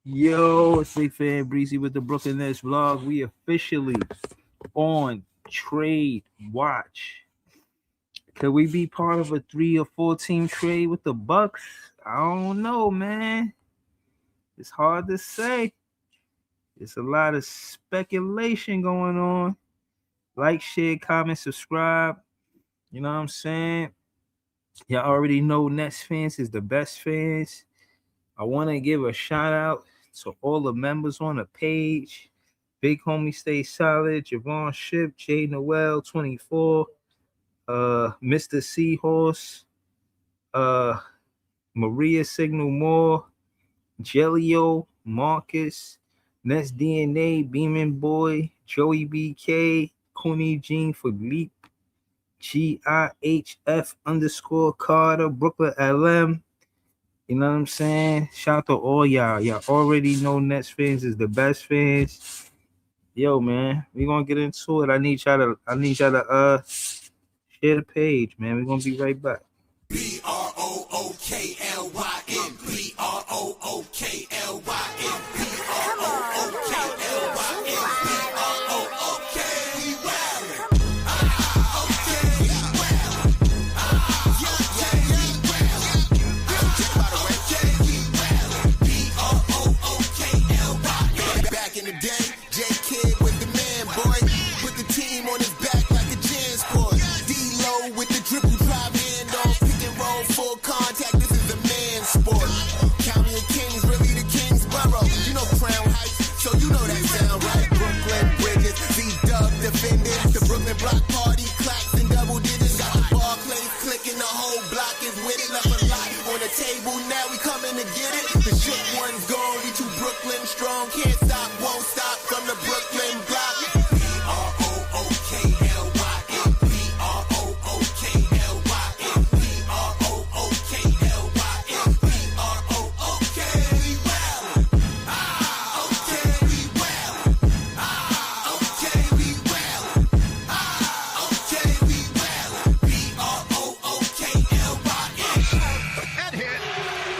Yo, it's Big Fan Breezy with the Brooklyn Nets vlog. We officially on trade watch. Could we be part of a 3 or 4 team trade with the Bucks? I don't know, man. It's hard to say. There's a lot of speculation going on. Like, share, comment, subscribe. You know what I'm saying? Y'all already know Nets fans is the best fans. I want to give a shout out to all the members on the page. Big Homie Stay Solid, Javon Ship, J Noel 24, Mr. Seahorse, uh, Maria Signal Moore, Jelio, Marcus, Nets DNA, Beeman Boy, Joey BK, Cooney Jean Philippe, GIHF _ Carter, Brooklyn LM. You know what I'm saying? Shout out to all y'all. Y'all already know Nets fans is the best fans. Yo, man, we gonna get into it. I need y'all to share the page, man. We're gonna be right back. BROOKLYN, BROOKLYN, Back in the day, J Kid was the man, boy. Put the team on his back like a jam sport. D-Lo with the dribble drive handoff, pick and roll, full contact. This is a man sport. County of Kings, really the Kingsborough. You know Crown Heights, so you know that sound right. Brooklyn Bridges, Z-Dub defending. The Brooklyn Block Party, clacks and double digits. Got the Barclays clicking, the whole block is with it. Left a lot on the table, now we coming to get it. The shook one's gone, we too Brooklyn strong. Can't stop, won't stop from the Brooklyn block. BROOKLYN, BROOKLYN, BROOKLYN, BROOK. We well. Okay, we well. Okay, we well. Okay, we well. BROOKLYN.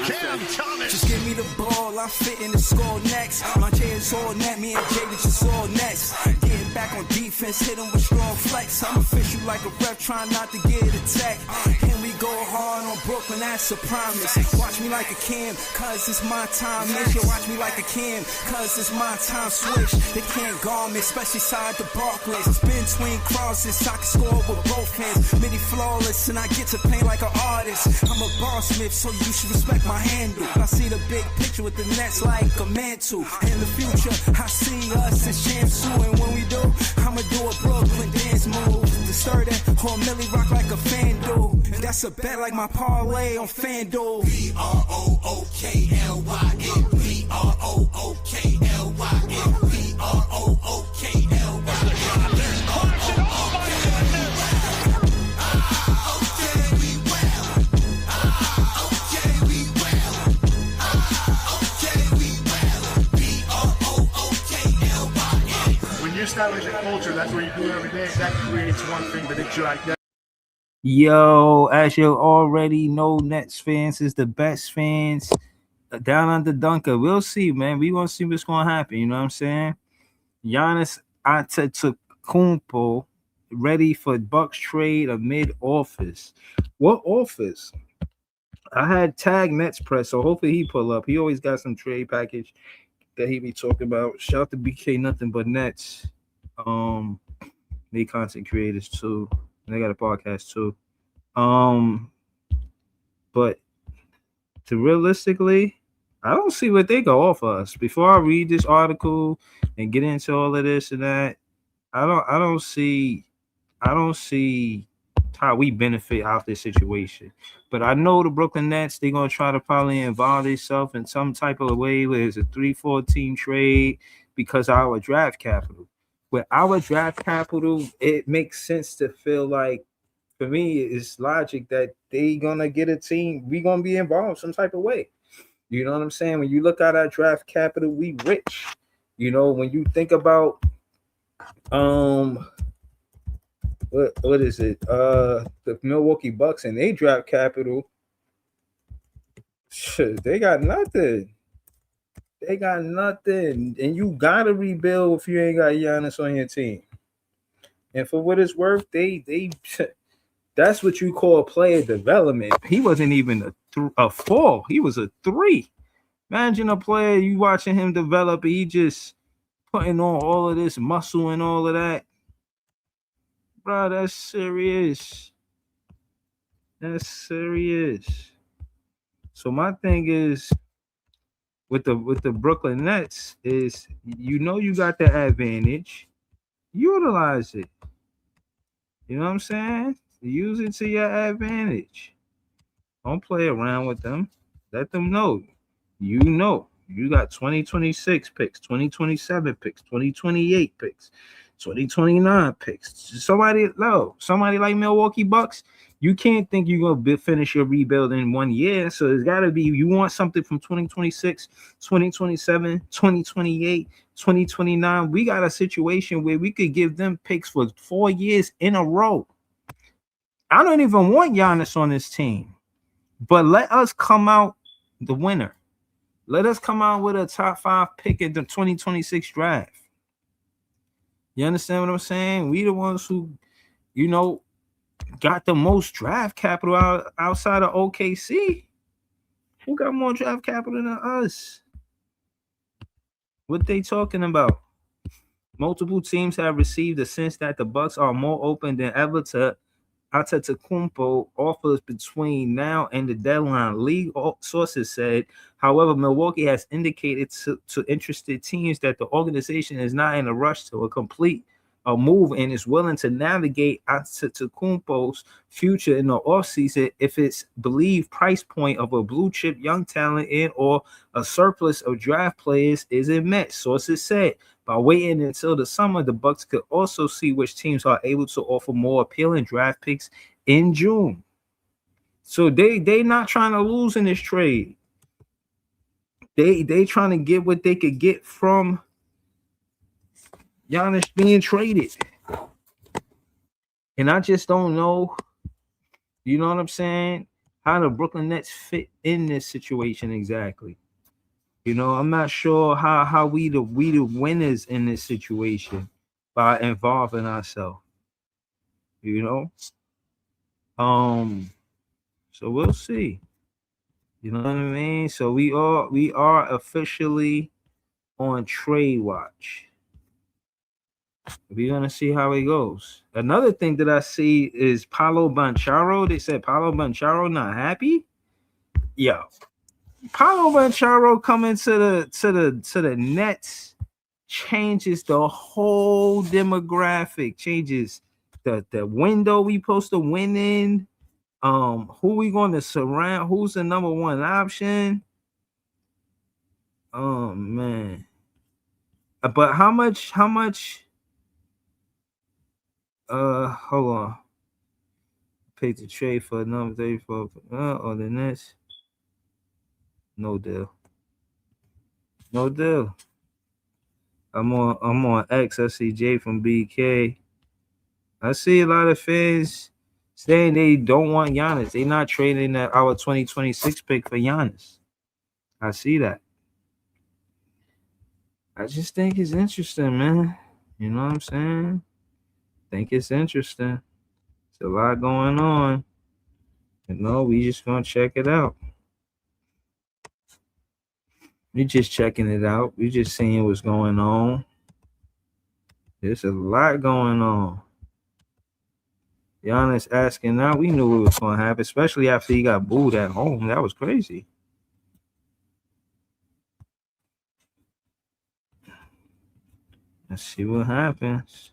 Cam Thomas. Just give me the ball, I'm fitting the score next. My J is all net, me and Jay just all next. Getting back on defense, hit him with strong flex. I'm official like a ref, trying not to get attacked. And we go hard on Brooklyn, that's a promise. Watch me like a Cam, cause it's my time. Make sure watch me like a Cam, cause it's my time. Switch, they can't guard me, especially side the Barclays. Spin between crosses, I can score with both hands. Midi flawless, and I get to paint like an artist. I'm a boss smith, so you should respect my handle. I see the big picture with the Nets like a mantle. In the future, I see us as champs too. And when we do, I'ma do a Brooklyn dance move. The Sturdy or Millie rock like a FanDuel. And that's a bet like my parlay on FanDuel. BROOKLYN, BROOKLYN, When you establish a culture, that's what you do every day. That creates one thing that it's your identity. Yo, as you already know, Nets fans is the best fans. Down under Dunker. We'll see, man. We gonna see what's gonna happen. You know what I'm saying? Giannis Antetokounmpo ready for Bucks trade amid office. What office? I had tag Nets press, so hopefully he pull up. He always got some trade package that he be talking about. Shout out to BK Nothing But Nets. They content creators too. They got a podcast too. But to realistically, I don't see what they go offer us. Before I read this article and get into all of this and that, I don't see how we benefit out this situation. But I know the Brooklyn Nets, they're gonna try to probably involve themselves in some type of way where it's a 3-4 team trade because of our draft capital. With our draft capital, it makes sense to feel like, for me, it's logic that they gonna get a team. We gonna be involved some type of way. You know what I'm saying? When you look at our draft capital, we rich. You know, when you think about what is it? The Milwaukee Bucks and they draft capital. Shit, they got nothing. They got nothing, and you gotta rebuild if you ain't got Giannis on your team. And for what it's worth, they that's what you call player development. He wasn't even a 4. He was a 3. Imagine a player you watching him develop. He just putting on all of this muscle and all of that. Bro, that's serious. That's serious. So my thing is with the Brooklyn Nets is, you know, you got the advantage. Utilize it. You know what I'm saying? Use it to your advantage. Don't play around with them. Let them know. You know, you got 2026 picks, 2027 picks, 2028 picks, 2029 picks. Somebody like Milwaukee Bucks, you can't think you're going to finish your rebuild in 1 year. So it's got to be, you want something from 2026, 2027, 2028, 2029. We got a situation where we could give them picks for 4 years in a row. I don't even want Giannis on this team, but let us come out the winner. Let us come out with a top 5 pick in the 2026 draft. You understand what I'm saying? We the ones who, you know, got the most draft capital outside of OKC. Who got more draft capital than us? What they talking about? Multiple teams have received a sense that the Bucks are more open than ever to Antetokounmpo offers between now and the deadline, league sources said. However, Milwaukee has indicated to interested teams that the organization is not in a rush to complete a move and is willing to navigate Antetokounmpo's future in the offseason if its believed price point of a blue chip young talent and or a surplus of draft players isn't met. Sources said by waiting until the summer, the Bucks could also see which teams are able to offer more appealing draft picks in June. So they not trying to lose in this trade. They trying to get what they could get from Giannis being traded. And I just don't know, you know what I'm saying, how the Brooklyn Nets fit in this situation exactly. You know, I'm not sure how we the winners in this situation by involving ourselves. You know? So we'll see. You know what I mean? So we are officially on trade watch. We're gonna see how it goes. Another thing that I see is Paolo Banchero. They said Paolo Banchero not happy. Yo, Paolo Banchero coming to the Nets changes the whole demographic, changes the window we supposed to win in. Who we going to surround? Who's the number one option? Oh man. But how much? Hold on. Paid to trade for number 34 or the Nets. No deal. No deal. I'm on X. I see Jay from BK. I see a lot of fans saying they don't want Giannis. They're not trading our 2026 pick for Giannis. I see that. I just think it's interesting, man. You know what I'm saying? Think it's interesting. It's a lot going on. You know, we just gonna check it out. We just checking it out. We just seeing what's going on. There's a lot going on. Giannis asking now. We knew it was gonna happen, especially after he got booed at home. That was crazy. Let's see what happens.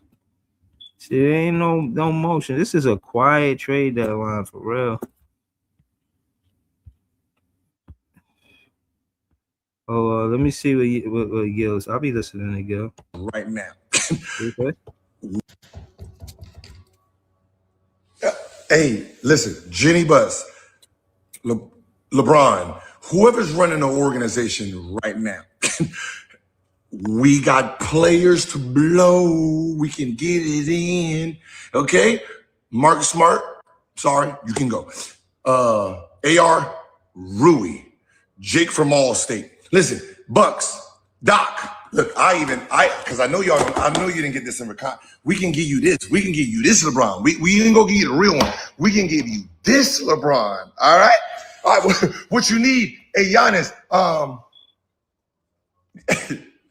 See, there ain't no motion. This is a quiet trade deadline for real. Oh, let me see what Gil's. I'll be listening to Gil right now. Okay. Hey, listen, Jenny Buzz, LeBron, whoever's running the organization right now, we got players to blow. We can get it in. Okay? Marcus Smart, sorry, you can go. AR Rui, Jake from Allstate. Listen, Bucks, Doc, look, because I know I know you didn't get this in record. We can give you this. We can give you this LeBron. We ain't gonna give you the real one. We can give you this LeBron. All right. What you need, hey Giannis,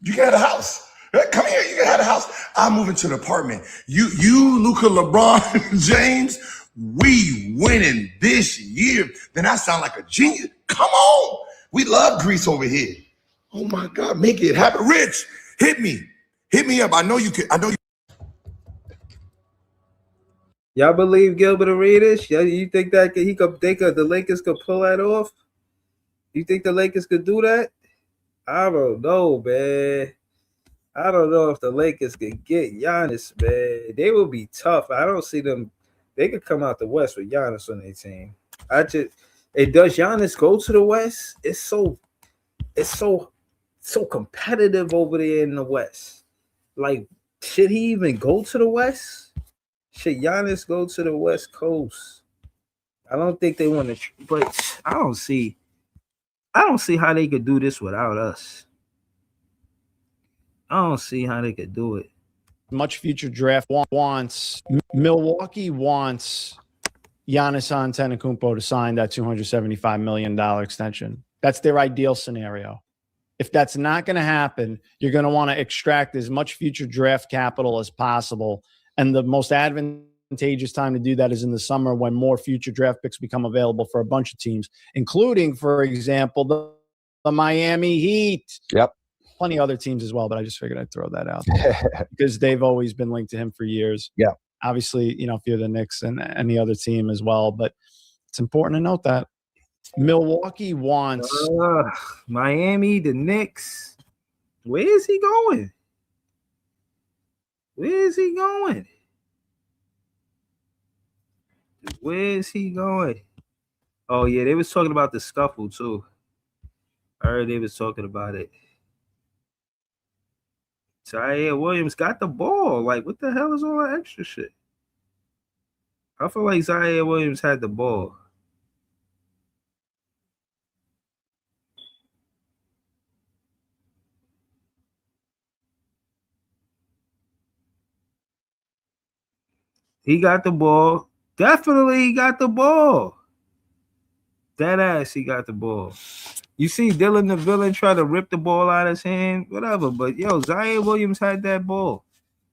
you can have a house. Come here, you can have a house. I'm moving to the apartment. You, Luka, LeBron, James, we winning this year. Then I sound like a genius. Come on. We love Greece over here. Oh my God, make it happen. Rich, hit me. Hit me up. I know you can. I know you. Y'all believe Gilbert Arenas? Yeah, you think that the Lakers could pull that off? You think the Lakers could do that? I don't know, man. I don't know if the Lakers could get Giannis, man. They will be tough. I don't see them. They could come out the West with Giannis on their team. Does Giannis go to the West? It's so competitive over there in the West. Like, should he even go to the West? Should Giannis go to the West Coast? I don't think they want to, but I don't see how they could do this without us. I don't see how they could do it. Much future draft wants Milwaukee wants Giannis Antetokounmpo to sign that $275 million extension. That's their ideal scenario. If that's not going to happen, you're going to want to extract as much future draft capital as possible. And the most advantageous time to do that is in the summer when more future draft picks become available for a bunch of teams, including, for example, the Miami Heat. Yep. Plenty of other teams as well, but I just figured I'd throw that out there because they've always been linked to him for years. Yeah. Obviously, if you're the Knicks and any other team as well, but it's important to note that Milwaukee wants Miami, the Knicks. Where is he going? Where is he going? Where is he going? Oh, yeah, they was talking about the scuffle, too. I heard they was talking about it. Zaire Williams got the ball. Like, what the hell is all that extra shit? I feel like Zaire Williams had the ball. He got the ball. Definitely he got the ball. That ass, he got the ball. You see Dylan the villain try to rip the ball out of his hand, whatever. But, Zaire Williams had that ball.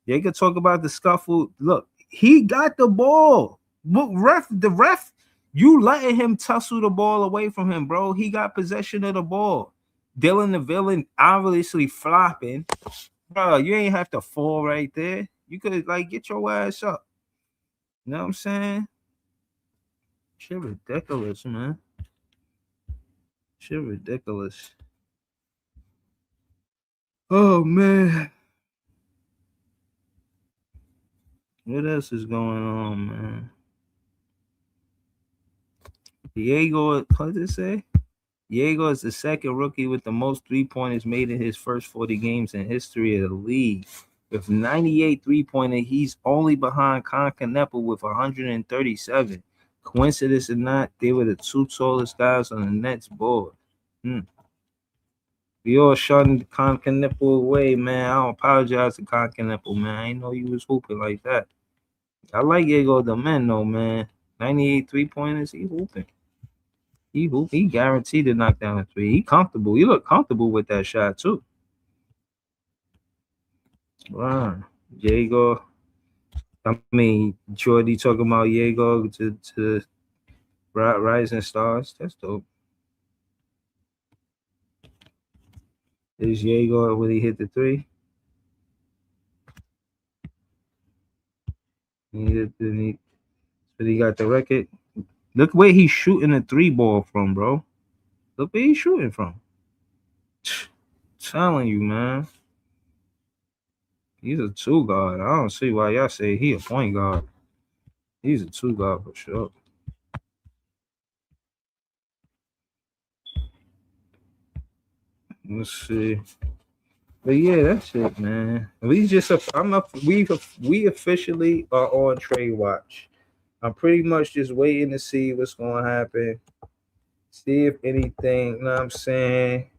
They could talk about the scuffle. Look, he got the ball. Look, the ref, you letting him tussle the ball away from him, bro. He got possession of the ball. Dylan the villain obviously flopping. Bro, you ain't have to fall right there. You could, get your ass up. You know what I'm saying? Shit ridiculous, man. Shit ridiculous. Oh, man. What else is going on, man? Diego, what did it say? Diego is the second rookie with the most three-pointers made in his first 40 games in history of the league. With 98 three-pointer, he's only behind Concanepo with 137. Coincidence or not, they were the two tallest guys on the Nets board. We all shutting Concanepo away, man. I don't apologize to Concanepo, man. I didn't know you was hooping like that. I like Diego the man, though, man. 98 three-pointers, he hooping. He guaranteed to knock down a three. He comfortable. He look comfortable with that shot, too. Wow. Diego. Jordy talking about Diego to Rising Stars. That's dope. Is Diego when he hit the three? But he got the record. Look where he's shooting the three ball from, bro. Look where he's shooting from. Telling you, man. He's a two guard. I don't see why y'all say he a point guard. He's a two guard for sure. Let's see. But yeah, that's it, man. We officially are on trade watch. I'm pretty much just waiting to see what's gonna happen. See if anything, you know what I'm saying,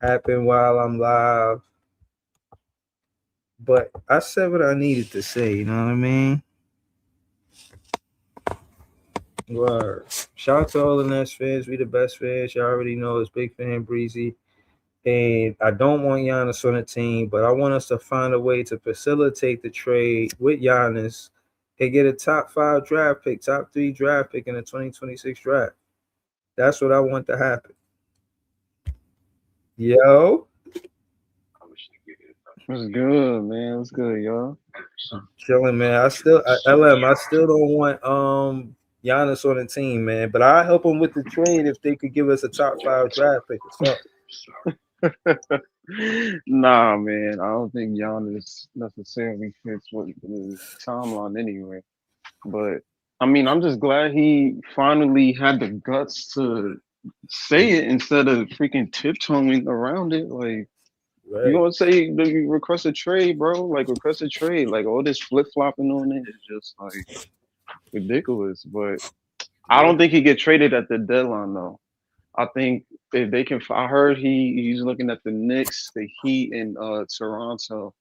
happen while I'm live. But I said what I needed to say, you know what I mean? Word. Shout out to all the Nets fans. We the best fans. You already know it's Big Fan Breezy. And I don't want Giannis on the team, but I want us to find a way to facilitate the trade with Giannis and get a top 5 draft pick, top 3 draft pick in the 2026 draft. That's what I want to happen. Yo. What's good, man? What's good, y'all? Chilling, man. I still don't want Giannis on the team, man. But I help him with the trade if they could give us a top 5 draft pick or something. Nah, man. I don't think Giannis necessarily fits with the timeline anyway. But I mean, I'm just glad he finally had the guts to say it instead of freaking tiptoeing around it. Like, Right. you gonna say you request a trade, bro? Like, request a trade. Like, all this flip flopping on it is just like ridiculous. But I don't think he get traded at the deadline though. I think if they can, I heard he's looking at the Knicks, the Heat, and Toronto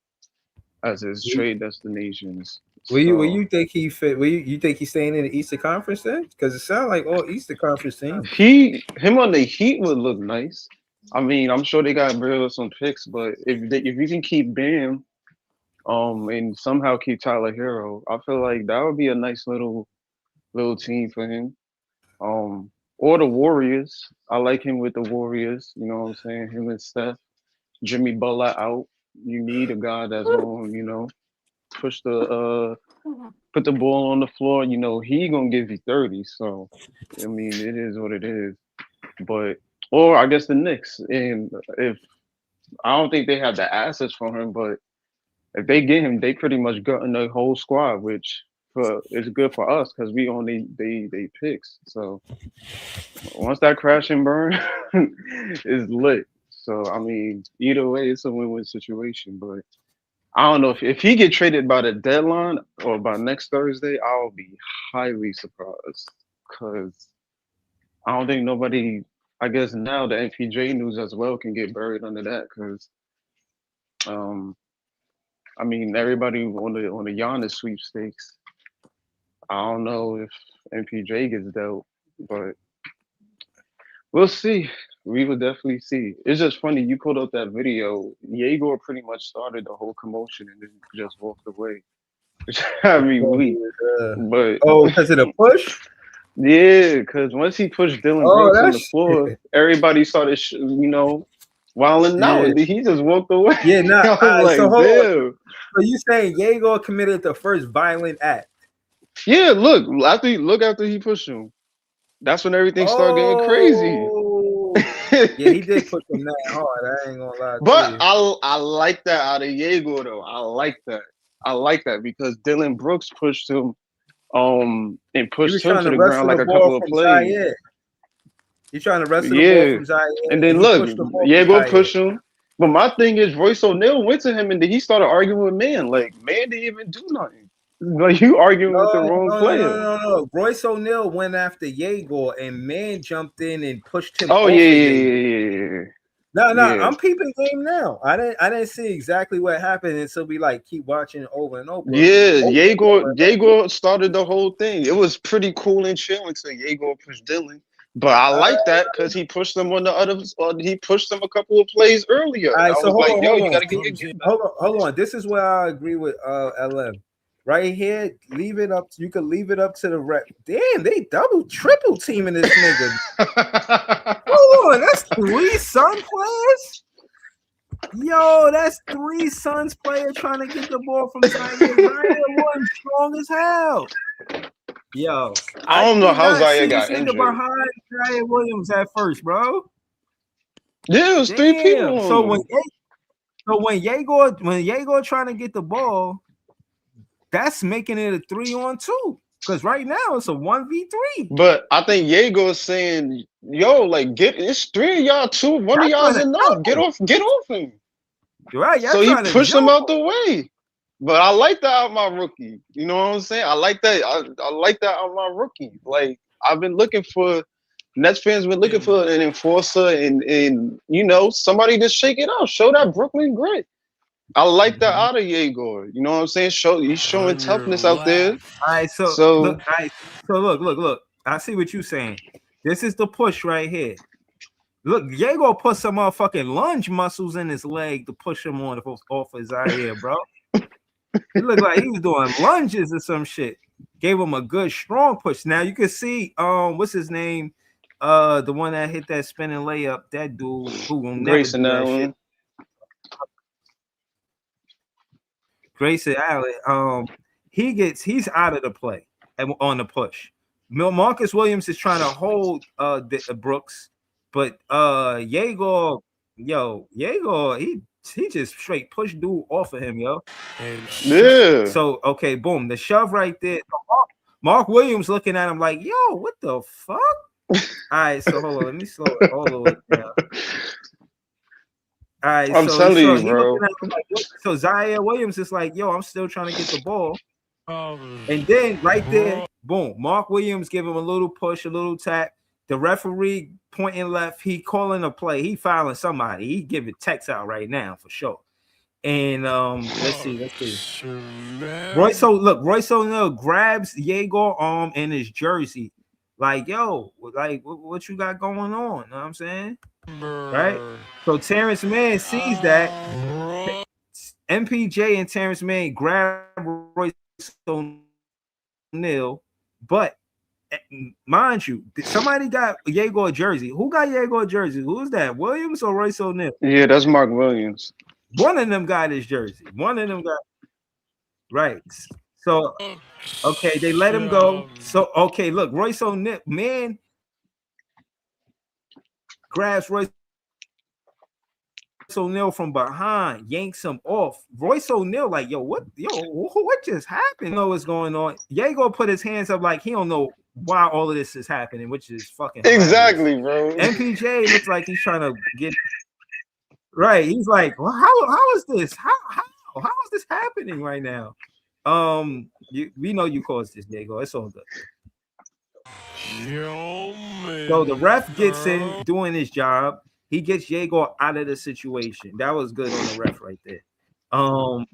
as his trade destinations. Where you think he fit? You think he's staying in the Eastern Conference then? Because it sounds like all Eastern Conference teams. Him on the Heat would look nice. I mean, I'm sure they got rid of some picks, but if you can keep Bam, and somehow keep Tyler Hero, I feel like that would be a nice little team for him. Or the Warriors. I like him with the Warriors. You know what I'm saying? Him and Steph. Jimmy Butler out. You need a guy that's going, you know, put the ball on the floor. You know, he gonna give you 30. So, I mean, it is what it is. But, or I guess the Knicks. And if I don't think they have the assets for him, but if they get him, they pretty much gotten the whole squad, which it's good for us because we only they picks. So once that crash and burn is lit. So I mean, either way, it's a win-win situation. But I don't know if he get traded by the deadline or by next Thursday, I'll be highly surprised because I don't think nobody. I guess now the MPJ news as well can get buried under that because, I mean, everybody on the Giannis sweepstakes. I don't know if MPJ gets dealt, but we'll see. We will definitely see. It's just funny. You pulled up that video. Yegor pretty much started the whole commotion and then just walked away. Which had me weak. But Because of the push? Yeah, because once he pushed Dylan Brooks on the floor, everybody started, wilding out. And he just walked away. Yeah, nah. Like, so hold damn. on. So you saying Yegor committed the first violent act? Yeah, look after he pushed him. That's when everything started getting crazy. Yeah, he did push him that hard. I ain't gonna lie. But I like that out of Yegor though. I like that because Dylan Brooks pushed him and pushed him to the ground like a couple of plays. He's trying to wrestle the ball from Zaire. And then look, Yegor pushed him. But my thing is Royce O'Neal went to him and then he started arguing with Man. Like, Man didn't even do nothing. Like, you arguing with the wrong player. No. Royce O'Neal went after Yegor and Man jumped in and pushed him. Oh, yeah. No, I'm peeping game now. I didn't see exactly what happened until we keep watching it over and over. Yeah, Yegor started the whole thing. It was pretty cool and chill until Yegor pushed Dylan. But I like that because he pushed them on the other. He pushed them a couple of plays earlier. All right, so hold on. You gotta get your game. Hold on. This is where I agree with LM. Right here, leave it up. You can leave it up to the rep. Damn, they triple teaming this nigga. Hold on, that's 3 Sun players. Yo, that's 3 Suns players trying to get the ball from Zaire. Zaire was strong as hell. Yo, I don't know how Zaire got injured. Behind Zaire Williams at first, bro. Yeah, it was 3 people. So when Yegor trying to get the ball, that's making it a 3-on-2. Because right now it's a 1v3. But I think Yegor's saying, yo, it's 3 of y'all, 2. One of y'all's enough. Get off him. You're right. So he pushed him out the way. But I like that out of my rookie. You know what I'm saying? I like that. I like that out of my rookie. Like, I've been looking for Nets fans were looking for an enforcer and you know, somebody to shake it out, show that Brooklyn grit. I like that out of Yegor. You know what I'm saying? He's showing toughness out there. All right, so So look, look. I see what you're saying. This is the push right here. Look, Yegor put some motherfucking lunge muscles in his leg to push him off his Zaire, bro. It looked like he was doing lunges or some shit. Gave him a good strong push. Now you can see what's his name? The one that hit that spinning layup, that dude who will never Grayson do that Allen. shit. Grayson Allen, he's out of the play on the push. Marcus Williams is trying to hold Brooks, but Yegor, he just straight push dude off of him, yo. Yeah. So okay, boom, the shove right there. Mark Williams looking at him like, yo, what the fuck? All right, so hold on, let me slow it all the way down. All right, I'm telling you, bro. Like, so Zaire Williams is like, yo, I'm still trying to get the ball. And then right there, boom, Mark Williams give him a little push, a little tap. The referee pointing left, he calling a play. He fouling somebody. He giving text out right now for sure. And let's see. Royce O'Neal grabs Yegor's arm in his jersey. Like, yo, like what you got going on? Know what I'm saying? Right? So Terrence Mann sees that. MPJ and Terrence Mann grab Royce O'Neal, but mind you, somebody got Yegor jersey. Who got Yegor jersey? Who's that? Williams or Royce O'Neal? Yeah, that's Mark Williams. One of them got his jersey. One of them got right. So okay, they let him go. So okay, look, Royce O'Neal, man, grabs Royce O'Neal from behind, yanks him off. Royce O'Neal, like, what just happened? Know what's going on? Yegor put his hands up like he don't know why all of this is happening, which is fucking exactly, bro. MPJ looks like he's trying to get right. He's like, well, how is this? How is this happening right now? We know you caused this, Yegor. It's all good. So the ref gets in doing his job. He gets Yegor out of the situation. That was good on the ref right there. So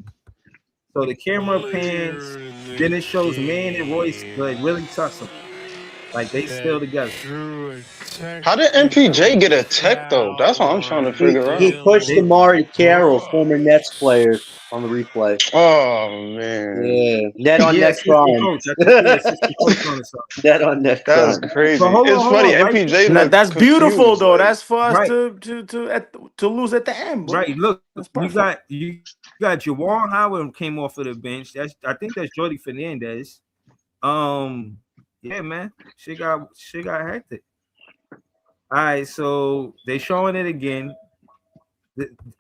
the camera pans, then it shows Man and Royce like really touch them. Like they still together. How did MPJ get a tech though? That's what I'm trying to figure out. He pushed Amari Carroll, former Nets player, on the replay. Oh man. Yeah. Net on net crime. Net on net crime. That's crazy. It's funny. MPJ. Right? That's beautiful confused, though. like, That's for us right. to lose at the end. Bro. Right. Look, you got Juwan Howard came off of the bench. I think that's Jordy Fernandez. Yeah, man. She got hectic. All right, so they showing it again.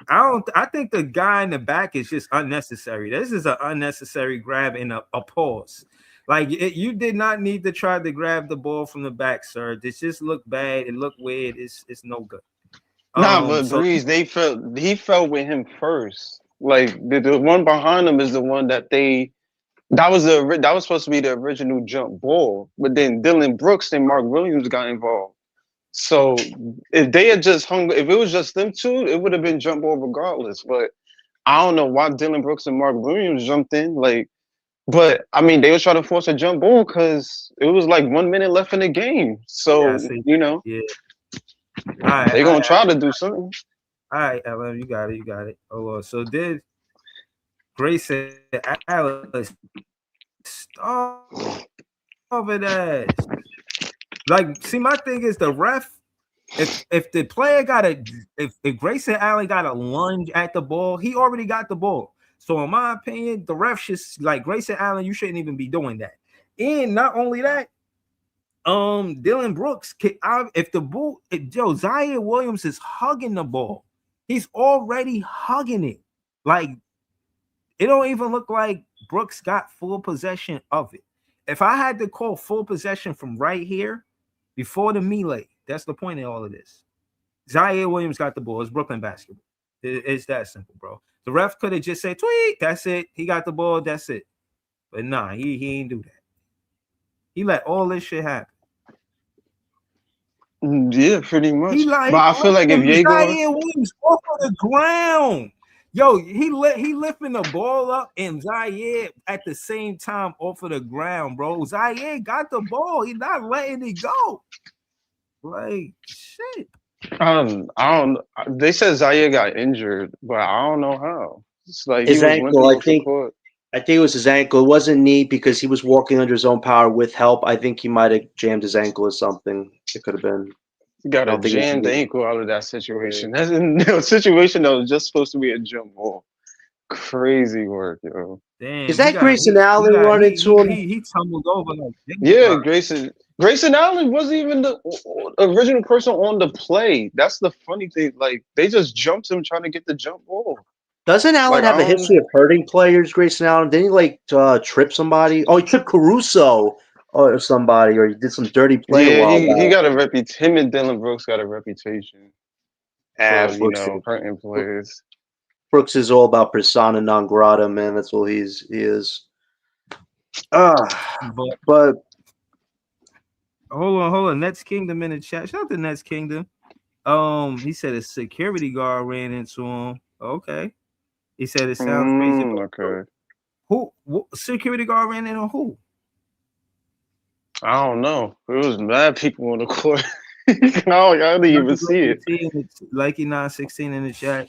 I think the guy in the back is just unnecessary. This is an unnecessary grab and a pause. Like you did not need to try to grab the ball from the back, sir. This just looked bad. It looked weird. It's no good. But Breeze, he fell with him first. Like the one behind him is the one that was supposed to be the original jump ball, but then Dylan Brooks and Mark Williams got involved. So if they had just if it was just them two, it would have been jump ball regardless. But I don't know why Dylan Brooks and Mark Williams jumped in. But I mean, they were trying to force a jump ball because it was like 1 minute left in the game. So yeah. Right, they're gonna try to do something. All right, Ellen, you got it. Hold on. So did Grayson Allen stop over that? Like, see, my thing is the ref. If the player if Grayson Allen got a lunge at the ball, he already got the ball. So in my opinion, the ref should like Grayson Allen. You shouldn't even be doing that. And not only that, Dylan Brooks. Zaire Williams is hugging the ball. He's already hugging it. Like it don't even look like Brooks got full possession of it. If I had to call full possession from right here. Before the melee, that's the point of all of this. Zaire Williams got the ball. It's Brooklyn basketball. It's that simple, bro. The ref could have just said, tweet, that's it. He got the ball, that's it. But nah, he ain't do that. He let all this shit happen. Yeah, pretty much. He like, but I feel like if Zaire Williams off of the ground, yo, he lifting the ball up and Zaire at the same time off of the ground, bro. Zaire got the ball. He's not letting it go. Like shit. I don't. They said Zaire got injured, but I don't know how. It's like His he was ankle, limping off the court. I think it was his ankle. It wasn't knee because he was walking under his own power with help. I think he might have jammed his ankle or something. It could have been. He got a jammed ankle out of that situation. That's a situation that was just supposed to be a jump ball. Crazy work, yo. Damn, is that Grayson Allen running into him? He tumbled over. Like, yeah, Grayson Allen wasn't even the original person on the play. That's the funny thing. Like, they just jumped him trying to get the jump ball. Doesn't Allen have a history of hurting players, Grayson Allen? Didn't he, like, trip somebody? Oh, he tripped Caruso or somebody, or he did some dirty play. Yeah, he got a reputation. Him and Dylan Brooks got a reputation for, hurting players. Brooks is all about persona non grata, man. That's all he is. But hold on. Nets Kingdom in the chat. Shout out to Nets Kingdom. He said a security guard ran into him. Okay. He said it sounds crazy. Okay. Who security guard ran into who? I don't know. There was mad people on the court. I didn't even see it. Likey 916 in the chat.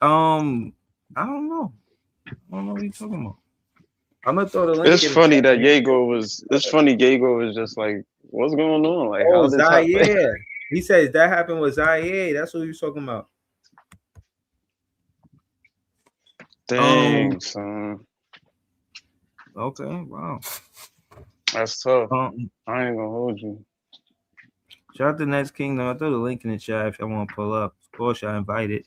I don't know. I don't know what you're talking about. I'm gonna throw the link. It's funny that Yago was. It's funny. Yago was just like, "What's going on?" Like, how did Zaire? He says that happened with Zaire. That's what he was talking about. Dang, son. Okay, wow. That's tough. I ain't gonna hold you. Shout out to Nets Kingdom. I throw the link in the chat if y'all want to pull up. Of course, y'all invited.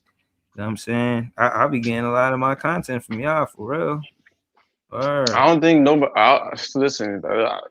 You know what I'm saying? I'll be getting a lot of my content from y'all for real. I don't think nobody. Listen,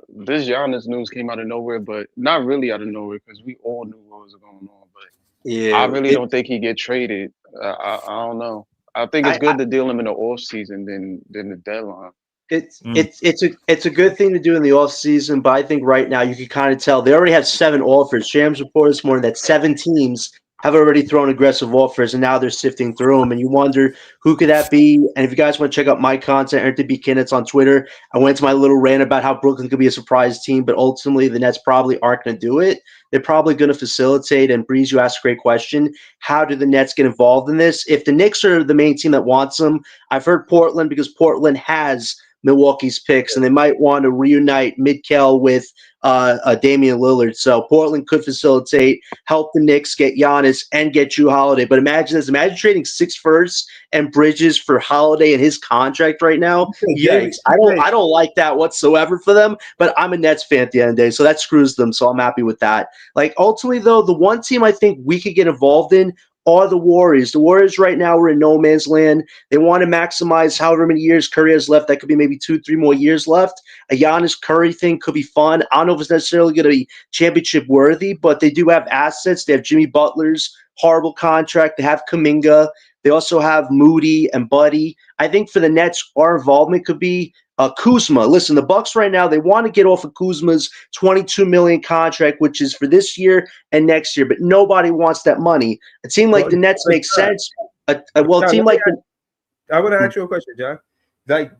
this Giannis news came out of nowhere, but not really out of nowhere because we all knew what was going on. But yeah, I really don't think he get traded. I don't know. I think it's good to deal him in the off season than the deadline. It's a good thing to do in the off season, but I think right now you can kind of tell they already have 7 offers. Shams reported this morning that 7 teams have already thrown aggressive offers, and now they're sifting through them. And you wonder who could that be? And if you guys want to check out my content, Aaron B. Kinnitz on Twitter, I went to my little rant about how Brooklyn could be a surprise team, but ultimately the Nets probably aren't going to do it. They're probably going to facilitate. And Breeze, you asked a great question. How do the Nets get involved in this? If the Knicks are the main team that wants them, I've heard Portland because Portland has Milwaukee's picks, and they might want to reunite Midkel with Damian Lillard. So Portland could facilitate, help the Knicks get Giannis and get Jrue Holiday. But imagine this: imagine trading 6 firsts and Bridges for Holiday and his contract right now. Yikes! I don't like that whatsoever for them. But I'm a Nets fan at the end of the day, so that screws them. So I'm happy with that. Like ultimately, though, the one team I think we could get involved in are the Warriors. The Warriors right now are in no man's land. They want to maximize however many years Curry has left. That could be maybe 2-3 more years left. A Giannis Curry thing could be fun. I don't know if it's necessarily going to be championship worthy, but they do have assets. They have Jimmy Butler's horrible contract. They have Kuminga. They also have Moody and Buddy. I think for the Nets, our involvement could be Kuzma. Listen, the Bucks right now, they want to get off of Kuzma's $22 million contract, which is for this year and next year, but nobody wants that money. It seemed like the Nets make sense. It seemed like I would ask you a question, John. Like,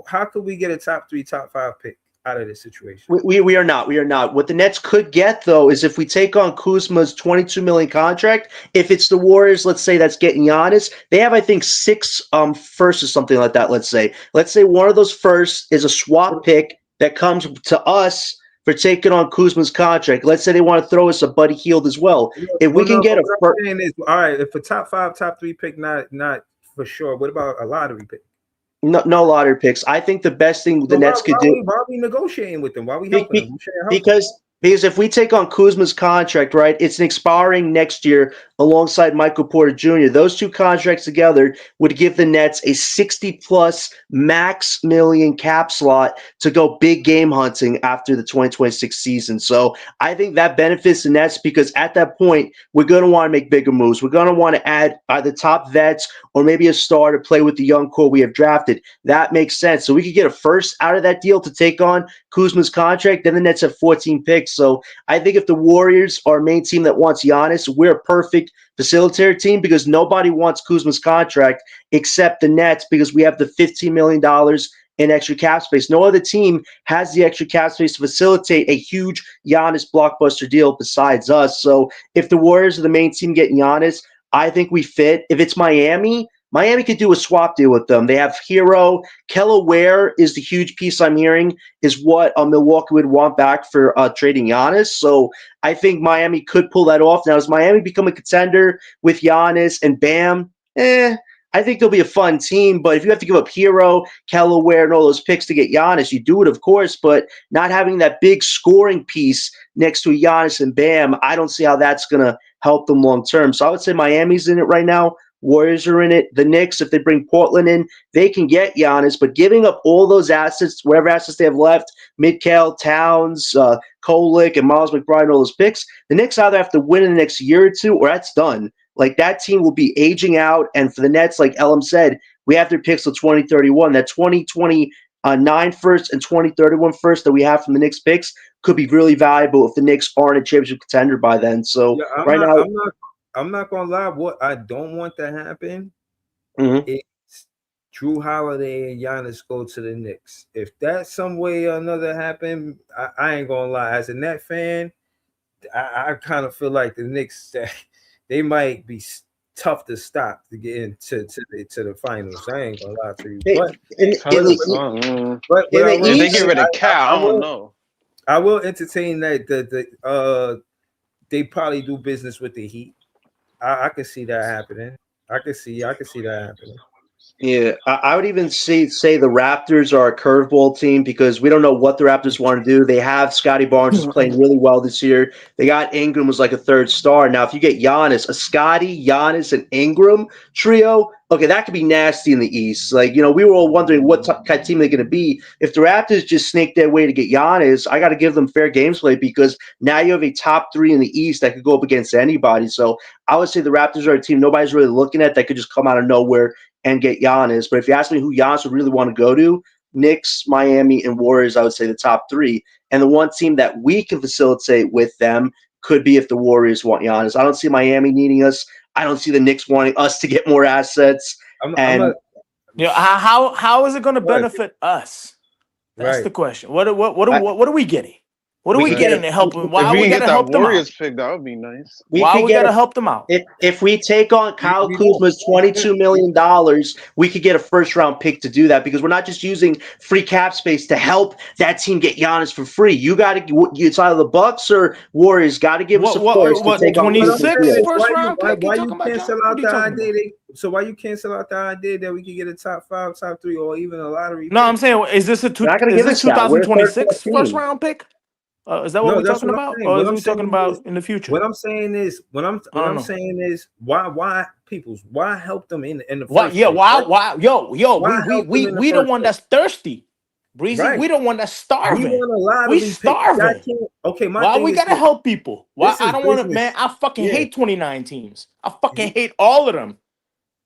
how could we get a top 3, top 5 pick out of this situation? We are not. We are not. What the Nets could get, though, is if we take on Kuzma's $22 million contract, if it's the Warriors, let's say that's getting Giannis, they have, I think, 6 firsts or something like that, let's say. Let's say one of those firsts is a swap pick that comes to us for taking on Kuzma's contract. Let's say they want to throw us a Buddy Hield as well. If we can get a first. All right, if a top 5, top 3 pick, not for sure. What about a lottery pick? No lottery picks. I think the best thing the Nets could do. Why are we negotiating with them? Why are we helping them? Because if we take on Kuzma's contract, right, it's an expiring next year, alongside Michael Porter Jr. Those two contracts together would give the Nets a 60-plus max million cap slot to go big game hunting after the 2026 season. So I think that benefits the Nets because at that point, we're going to want to make bigger moves. We're going to want to add either top vets or maybe a star to play with the young core we have drafted. That makes sense. So we could get a first out of that deal to take on Kuzma's contract. Then the Nets have 14 picks. So I think if the Warriors are a main team that wants Giannis, we're a perfect facilitator team because nobody wants Kuzma's contract except the Nets because we have the $15 million in extra cap space. No other team has the extra cap space to facilitate a huge Giannis blockbuster deal besides us. So if the Warriors are the main team getting Giannis, I think we fit. If it's Miami could do a swap deal with them. They have Hero. Kelly Ware is the huge piece I'm hearing is what Milwaukee would want back for trading Giannis. So I think Miami could pull that off. Now, does Miami become a contender with Giannis and Bam? I think they'll be a fun team, but if you have to give up Hero, Kelly Ware, and all those picks to get Giannis, you do it, of course, but not having that big scoring piece next to Giannis and Bam, I don't see how that's going to help them long term. So I would say Miami's in it right now. Warriors are in it. The Knicks, if they bring Portland in, they can get Giannis, but giving up all those assets, whatever assets they have left, Mikal, Towns, Kolek, and Miles McBride, all those picks, the Knicks either have to win in the next year or two, or that's done. Like, that team will be aging out, and for the Nets, like Elam said, we have their picks till 2031. That 2029 first and 2031 first that we have from the Knicks picks could be really valuable if the Knicks aren't a championship contender by then. So I'm not gonna lie. What I don't want to happen Mhm. is Drew Holiday and Giannis go to the Knicks. If that some way or another happen, I ain't gonna lie. As a Net fan, I kind of feel like the Knicks they might be tough to stop to get into the finals. I ain't gonna lie to you. But If they get rid of Cal, I don't know. I will entertain that they probably do business with the Heat. I can see that happening. I can see that happening. Yeah, I would even say the Raptors are a curveball team because we don't know what the Raptors want to do. They have Scotty Barnes is playing really well this year. They got Ingram was like a third star. Now, if you get Giannis, a Scotty, Giannis, and Ingram trio, okay, that could be nasty in the East. Like, we were all wondering what kind of team they're going to be. If the Raptors just snake their way to get Giannis, I got to give them fair gameplay because now you have a top three in the East that could go up against anybody. So I would say the Raptors are a team nobody's really looking at that could just come out of nowhere and get Giannis. But if you ask me who Giannis would really want to go to, Knicks, Miami, and Warriors, I would say the top three. And the one team that we can facilitate with them could be if the Warriors want Giannis. I don't see Miami needing us. I don't see the Knicks wanting us to get more assets. How is it going to benefit us? That's the question. What are we getting? What are we getting to help them? Why we got to help them Warriors out? pick, that would be nice. Why we got to help them out? If we take on Kyle Kuzma's $22 million, we could get a first-round pick to do that because we're not just using free cap space to help that team get Giannis for free. You got to – it's either the Bucks or Warriors got to give us a first to take on 26 first-round pick? Why you cancel out the idea? So why you cancel out the idea that we could get a top 5, top 3, or even a lottery? No, I'm saying, is this 2026 first-round pick? Is that what we're talking about, or is we talking about in the future? What I'm saying is, why help them in the why? first Yeah, place? why? We the one that's thirsty, Breezy. Right. We the one that's starving. We starving. Okay, why we gotta help people? Why I don't want to, man? I fucking hate 29 teams. I fucking hate all of them.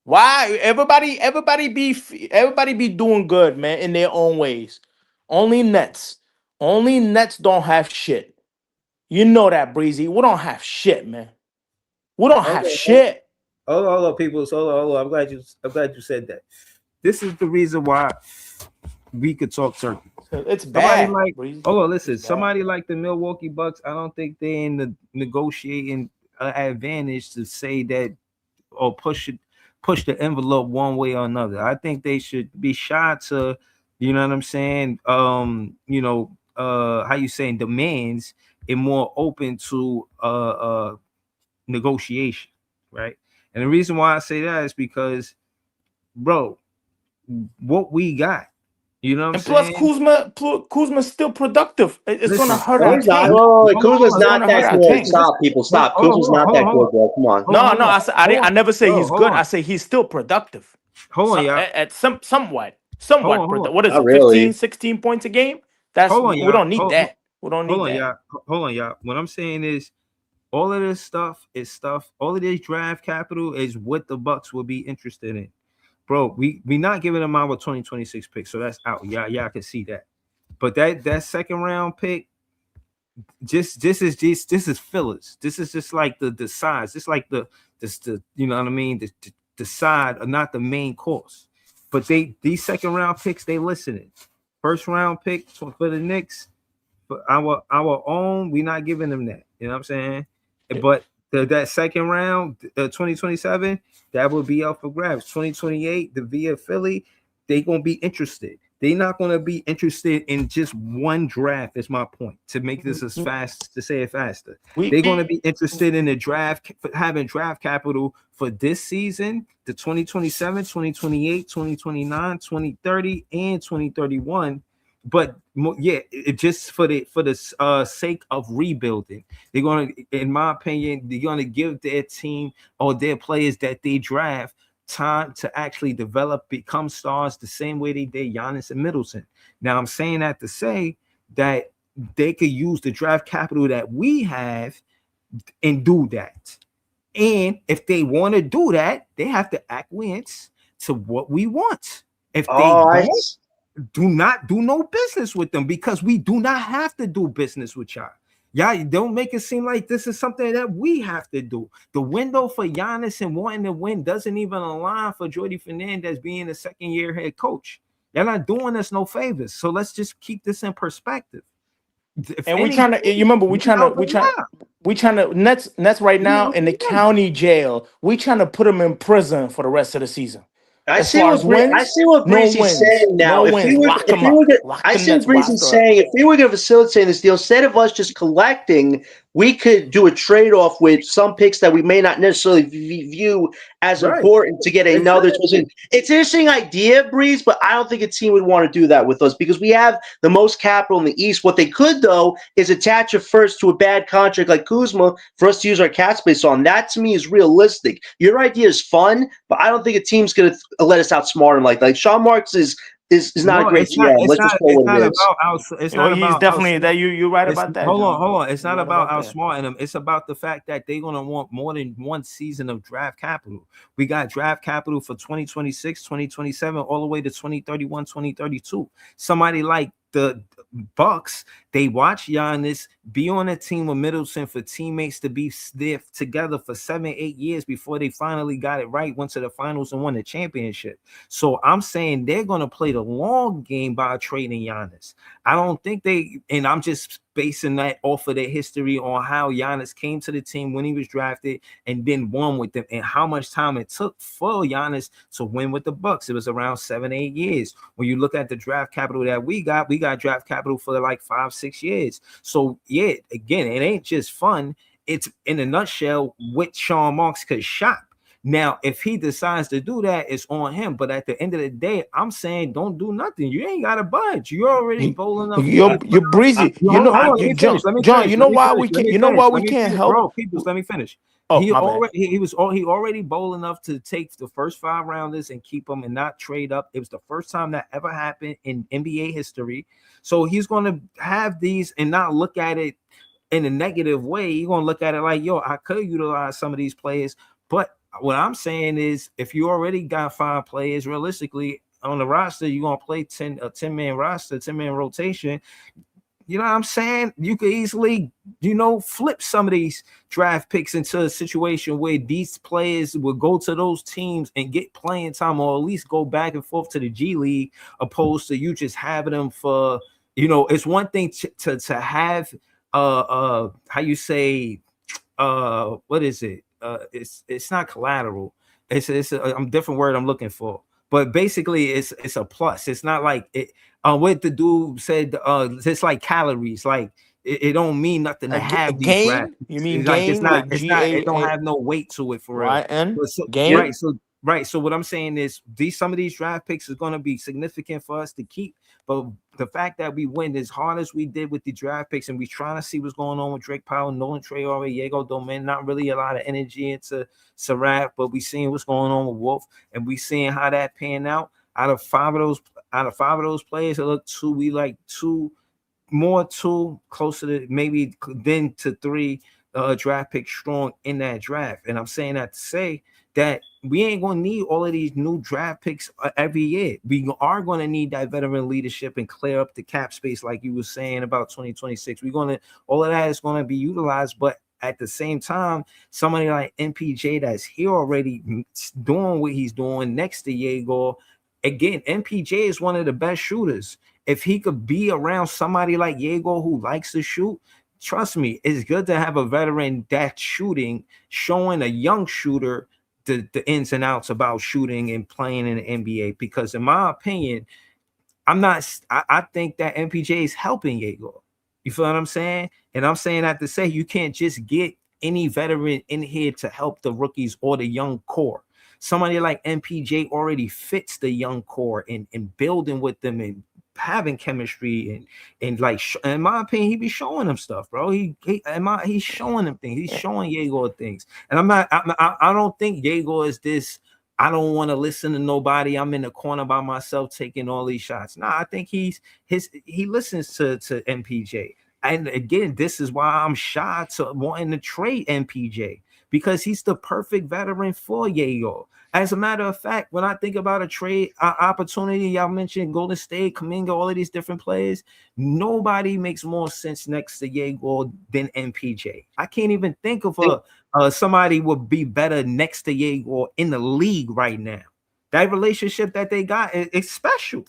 Why everybody be doing good, man, in their own ways. Only Nets don't have shit. You know that, Breezy. We don't have shit, man. We don't have shit. Hold on, people. Hold on. I'm glad you said that. This is the reason why we could talk turkey. It's bad. Somebody like the Milwaukee Bucks, I don't think they're in the negotiating advantage to say that or push the envelope one way or another. I think they should be shy to, you know what I'm saying? How you saying demands and more open to negotiation, right? And the reason why I say that is because, bro, what we got, You know what I'm And plus, saying? Kuzma's still productive. It's going to Listen, hurt No, our he's not. tank. Oh, Hold on, Kuzma's hold on, not It's gonna that hurt our good. tank. Stop, people. Stop. hold on, Kuzma's hold on, not hold on, that hold good, on. bro. Come on. Hold No, on, no, hold on. I never say Yo, he's hold good. on. I say he's still productive. Hold on, y'all. At somewhat Hold on, hold on. what is Not it? really. 15, 16 points a game? That's Hold on, we y'all. don't need that. We don't need Hold on, that. y'all. Hold on, y'all. What I'm saying is all of this stuff is stuff. All of this draft capital is what the Bucks will be interested in. Bro, we not giving them our 2026 pick, so that's out. Y'all can see that. But that second round pick, this is fillers. This is just like the size. It's like the you know what I mean, the side, not the main course. But these second round picks, they listening. First round pick for the Knicks, for our own, we not giving them that. You know what I'm saying? But that second round, 2027, that will be up for grabs. 2028, the via Philly, they gonna be interested. They're not gonna be interested in just one draft. Is my point to make this as fast to say it faster. They're gonna be interested in the draft, having draft capital for this season, the 2027, 2028, 2029, 2030, and 2031. But just for the sake of rebuilding, they're gonna, in my opinion, they're gonna give their team or their players that they draft time to actually develop, become stars the same way they did Giannis and Middleton. Now, I'm saying that to say that they could use the draft capital that we have and do that. And if they want to do that, they have to acquiesce to what we want. If they don't, do not do no business with them, because we do not have to do business with y'all. Y'all don't make it seem like this is something that we have to do. The window for Giannis and wanting to win doesn't even align for Jordi Fernandez being a second-year head coach. Y'all not doing us no favors. So let's just keep this in perspective. And we trying to, you remember, we trying to Nets right now in the county jail. We trying to put them in prison for the rest of the season. I see what Breezy's saying now. I see what Breezy's saying. If we were going to facilitate this deal, instead of us just collecting, we could do a trade-off with some picks that we may not necessarily view as important to get another. It's an interesting idea, Breeze, but I don't think a team would want to do that with us because we have the most capital in the East. What they could, though, is attach a first to a bad contract like Kuzma for us to use our cap space on. That, to me, is realistic. Your idea is fun, but I don't think a team's going to let us outsmart him like Sean Marks is not a great GM. Let's just call it what it is. He's definitely that. You're right about that. Hold on. It's not about outsmarting them. It's about the fact that they're gonna want more than one season of draft capital. We got draft capital for 2026, 2027, all the way to 2031, 2032. Somebody like the Bucks, they watch Giannis be on a team with Middleton for teammates to be stiff together for 7-8 years before they finally got it right, went to the finals and won the championship. So I'm saying they're going to play the long game by trading Giannis. I don't think and I'm just basing that off of their history on how Giannis came to the team when he was drafted and then won with them, and how much time it took for Giannis to win with the Bucks. It was around 7-8 years. When you look at the draft capital that we got draft capital for like 5-6 years. So yeah, again, it ain't just fun. It's in a nutshell what Sean Marks could shop. Now, if he decides to do that, it's on him. But at the end of the day, I'm saying don't do nothing. You ain't got to budge. You're already bowling up. You're Breezy. John, you know why we can't? You know why we can't help? Bro, people, let me finish. He already bold enough to take the first 5 rounders and keep them and not trade up. It was the first time that ever happened in NBA history. So he's going to have these and not look at it in a negative way. He's going to look at it like, yo, I could utilize some of these players. But what I'm saying is, if you already got 5 players, realistically on the roster, you're going to play 10-man roster, 10-man rotation. You know what I'm saying? You could easily, flip some of these draft picks into a situation where these players will go to those teams and get playing time, or at least go back and forth to the G League, opposed to you just having them for, it's one thing to have, how you say, what is it? It's not collateral. It's a different word I'm looking for. But basically, it's a plus. It's not like it. What the dude said, it's like calories. Like it don't mean nothing to have these. You mean gain? Like it's not. It don't have no weight to it for real. Gain. Right. So Right. So what I'm saying is some of these draft picks is going to be significant for us to keep. But the fact that we win as hard as we did with the draft picks, and we trying to see what's going on with Drake Powell, Nolan Traore, Diego Dominguez, not really a lot of energy into Saraf, but we seeing what's going on with Wolf, and we seeing how that pan out. Out of five of those players, it look two closer to maybe then to three draft picks strong in that draft. And I'm saying that to say that we ain't going to need all of these new draft picks every year. We are going to need that veteran leadership and clear up the cap space, like you were saying about 2026. All of that is going to be utilized, but at the same time, somebody like MPJ that's here already doing what he's doing next to Yegor. Again, MPJ is one of the best shooters. If he could be around somebody like Yegor who likes to shoot, trust me, it's good to have a veteran that's shooting, showing a young shooter the ins and outs about shooting and playing in the NBA. Because in my opinion, I think that MPJ is helping Yegor. You feel what I'm saying? And I'm saying that to say you can't just get any veteran in here to help the rookies or the young core. Somebody like MPJ already fits the young core and building with them and having chemistry and like in my opinion, he be showing them stuff, bro. He's showing them things. He's showing Yegor things. And I don't think Yegor is this. I don't want to listen to nobody. I'm in the corner by myself taking all these shots. Nah, I think he listens to MPJ. And again, this is why I'm shy to wanting to trade MPJ, because he's the perfect veteran for Yegor. As a matter of fact, when I think about a trade opportunity, y'all mentioned Golden State, Kuminga, all of these different players, nobody makes more sense next to Yegor than MPJ. I can't even think of somebody would be better next to Yegor in the league right now. That relationship that they got is special.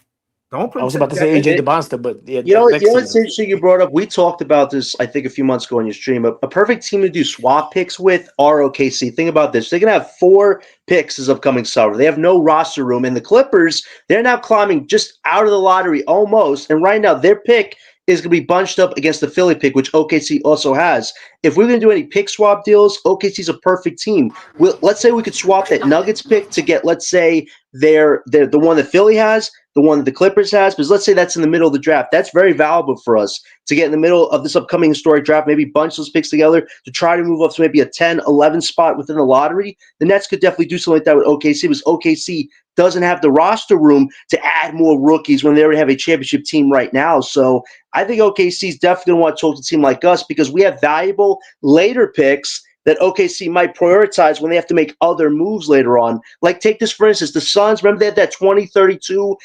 I was about to say AJ DeBonster, but yeah, what's interesting you brought up? We talked about this, I think, a few months ago on your stream. A perfect team to do swap picks with are OKC. Think about this. They're going to have 4 picks this upcoming summer. They have no roster room. And the Clippers, they're now climbing just out of the lottery almost. And right now, their pick is going to be bunched up against the Philly pick, which OKC also has. If we're going to do any pick swap deals, OKC's a perfect team. Let's say we could swap that Nuggets pick to get, let's say, they're the one that Philly has, the one that the Clippers has, because let's say that's in the middle of the draft. That's very valuable for us to get in the middle of this upcoming historic draft, maybe bunch those picks together to try to move up to maybe a 10, 11 spot within the lottery. The Nets could definitely do something like that with OKC, because OKC doesn't have the roster room to add more rookies when they already have a championship team right now. So I think OKC is definitely going to want to talk to a team like us, because we have valuable later picks that OKC might prioritize when they have to make other moves later on. Like, take this for instance, the Suns, remember they had that 2032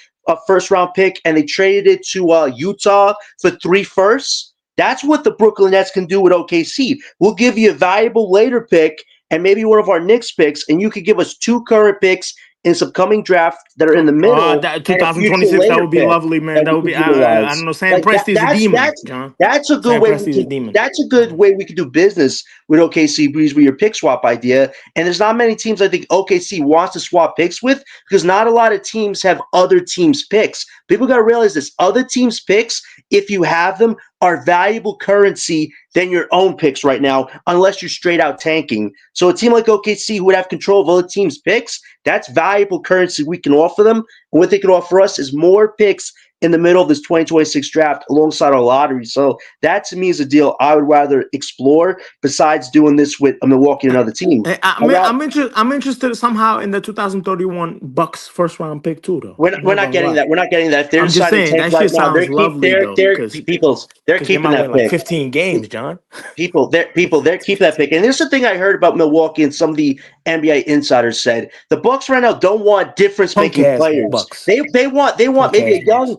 first-round pick, and they traded it to Utah for 3 firsts? That's what the Brooklyn Nets can do with OKC. We'll give you a valuable later pick and maybe one of our Knicks picks, and you could give us 2 current picks in this upcoming draft that are in the middle. 2026, that would be lovely, man. That would be. I don't know. Sam Presti's a demon, John. That's a good way. That's a good way we could do business with OKC Breeze with your pick swap idea. And there's not many teams I think OKC wants to swap picks with, because not a lot of teams have other teams' picks. People got to realize this: other teams' picks, if you have them, are valuable currency than your own picks right now, unless you're straight out tanking. So a team like OKC who would have control of other teams' picks, that's valuable currency we can offer them. And what they can offer us is more picks in the middle of this 2026 draft alongside our lottery. So that to me is a deal I would rather explore besides doing this with a Milwaukee and another team. I'm interested somehow in the 2031 Bucks first round pick too, though. We're not getting that. We're not getting that. If they're deciding to take right now, they're keeping that pick. Like 15 games, John. They're keeping that pick. And this is the thing I heard about Milwaukee and some of the NBA insiders said. The Bucks right now don't want difference-making players. Bucks. They want maybe a young.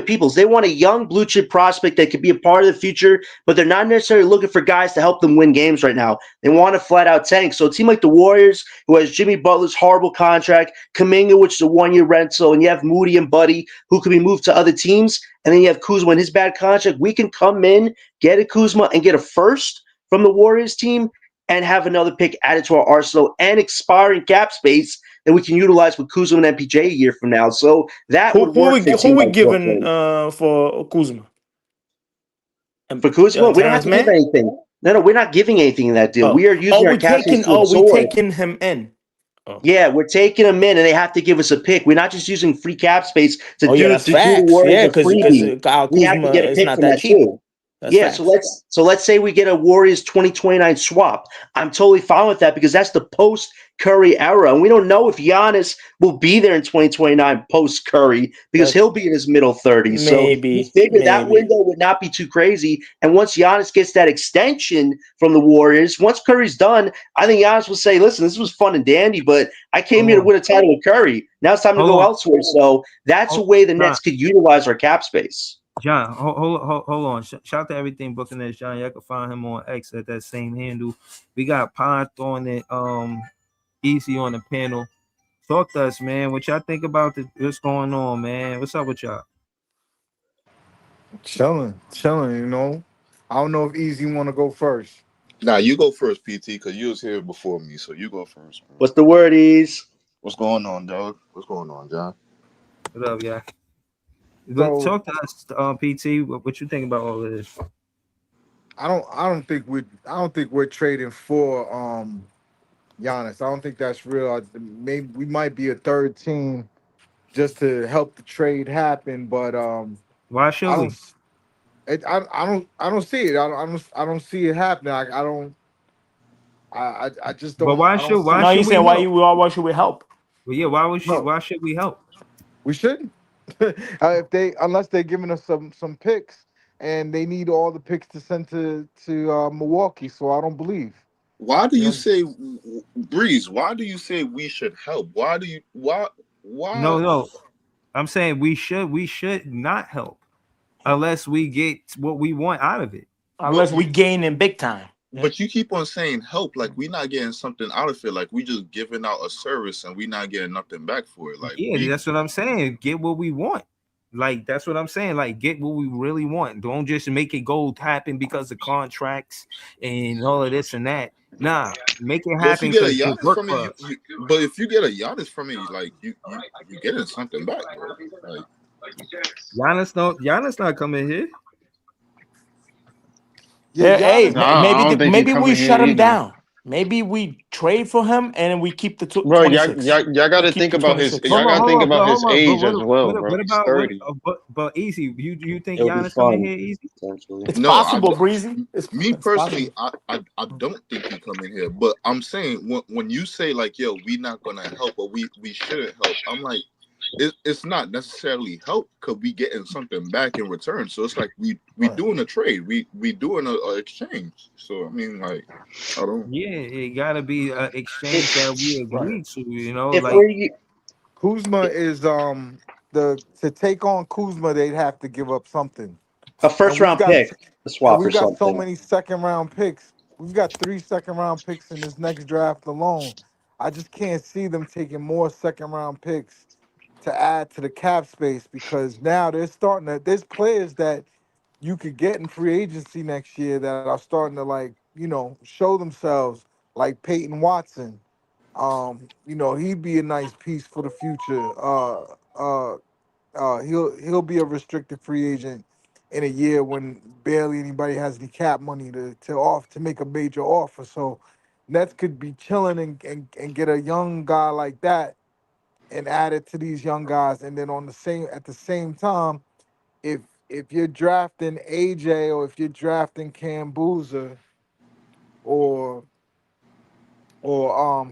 Peoples. They want a young blue chip prospect that could be a part of the future, but they're not necessarily looking for guys to help them win games right now. They want a flat out tank. So a team like the Warriors, who has Jimmy Butler's horrible contract, Kuminga, which is a 1-year rental, and you have Moody and Buddy, who could be moved to other teams, and then you have Kuzma and his bad contract. We can come in, get a Kuzma, and get a first from the Warriors team, and have another pick added to our arsenal and expiring cap space that we can utilize with Kuzma and MPJ a year from now. So that would work. Who we giving for Kuzma? For Kuzma, we don't have to give anything. No, we're not giving anything in that deal. We are using our cap space. We're taking him in. Yeah, we're taking them in, and they have to give us a pick. We're not just using free cap space to Oh yeah, that's do the facts. Warriors Yeah, a because freebie. Kyle We have to Kuzma get a is pick not from that that cheap. too. That's Yeah, facts. so let's say we get a Warriors 2029 swap. I'm totally fine with that because that's the post Curry era, and we don't know if Giannis will be there in 2029 post Curry because he'll be in his middle 30s. So we figured that window would not be too crazy. And once Giannis gets that extension from the Warriors, once Curry's done, I think Giannis will say, "Listen, this was fun and dandy, but I came here to win a title with Curry. Now it's time to go elsewhere." So that's a way the Nets could utilize our cap space. John, hold on. Shout out to everything Buccaneers, John. Y'all can find him on X at that same handle. We got Pod throwing it easy on the panel. Talk to us, man. What y'all think about what's going on, man? What's up with y'all? Chilling, you know. I don't know if Easy want to go first. Nah, you go first, PT, because you was here before me, so you go first. Man. What's the word, Ease? What's going on, dog? What's going on, John? What up, y'all? So, talk to us, PT. What you think about all of this? I don't think we're trading for Giannis. I don't think that's real. Maybe we might be a third team just to help the trade happen, but why should I we? don't. I don't see it. I don't see it happening. I don't. I just don't. But why I don't should see No, we you saying help? why should we help? Well, yeah, why should we help? We shouldn't. Unless they're giving us some picks and they need all the picks to send to Milwaukee. So I don't believe. Why do You you know, say, Breeze? Why do you say we should help? Why? No. I'm saying we should not help unless we get what we want out of it. Unless we gain in big time. But you keep on saying help, like we're not getting something out of it. Like we just giving out a service and we not getting nothing back for it. Like that's what I'm saying. Get what we want. Like that's what I'm saying. Like get what we really want. Don't just make it go happen because of contracts and all of this and that. Nah, make it if happen you get a because it Giannis work from for it, us. but if you get a Giannis from it, like you getting something back, bro. Like Giannis not coming here. yeah, Hey, I don't think he maybe we coming here shut him either. down. Maybe we trade for him and we keep the Bro, y'all 26. got to think about his. Y'all got to think about his age as well, bro. What He's about 30. but easy? You think It'll be Giannis coming fun. here easy? It's No, possible, Breezy. Me It's personally, possible. I don't think he come in here. But I'm saying when you say like, yo, we not gonna help or we shouldn't help, I'm like, it's not necessarily help because we getting something back in return. So it's like we doing a trade, we doing a exchange. So I mean, like, I don't. Yeah, it gotta be an exchange that we agree to. You know, If like we Kuzma is to take on Kuzma, they'd have to give up something. a And first we've round got pick to swap for so something. many second round picks. We've got 3 second round picks in this next draft alone. I just can't see them taking more second round picks to add to the cap space because now there's players that you could get in free agency next year that are starting to show themselves, like Peyton Watson. He'd be a nice piece for the future. He'll be a restricted free agent in a year when barely anybody has the cap money to make a major offer. So Nets could be chilling and get a young guy like that and add it to these young guys. And then at the same time, if you're drafting AJ or if you're drafting Cam Boozer or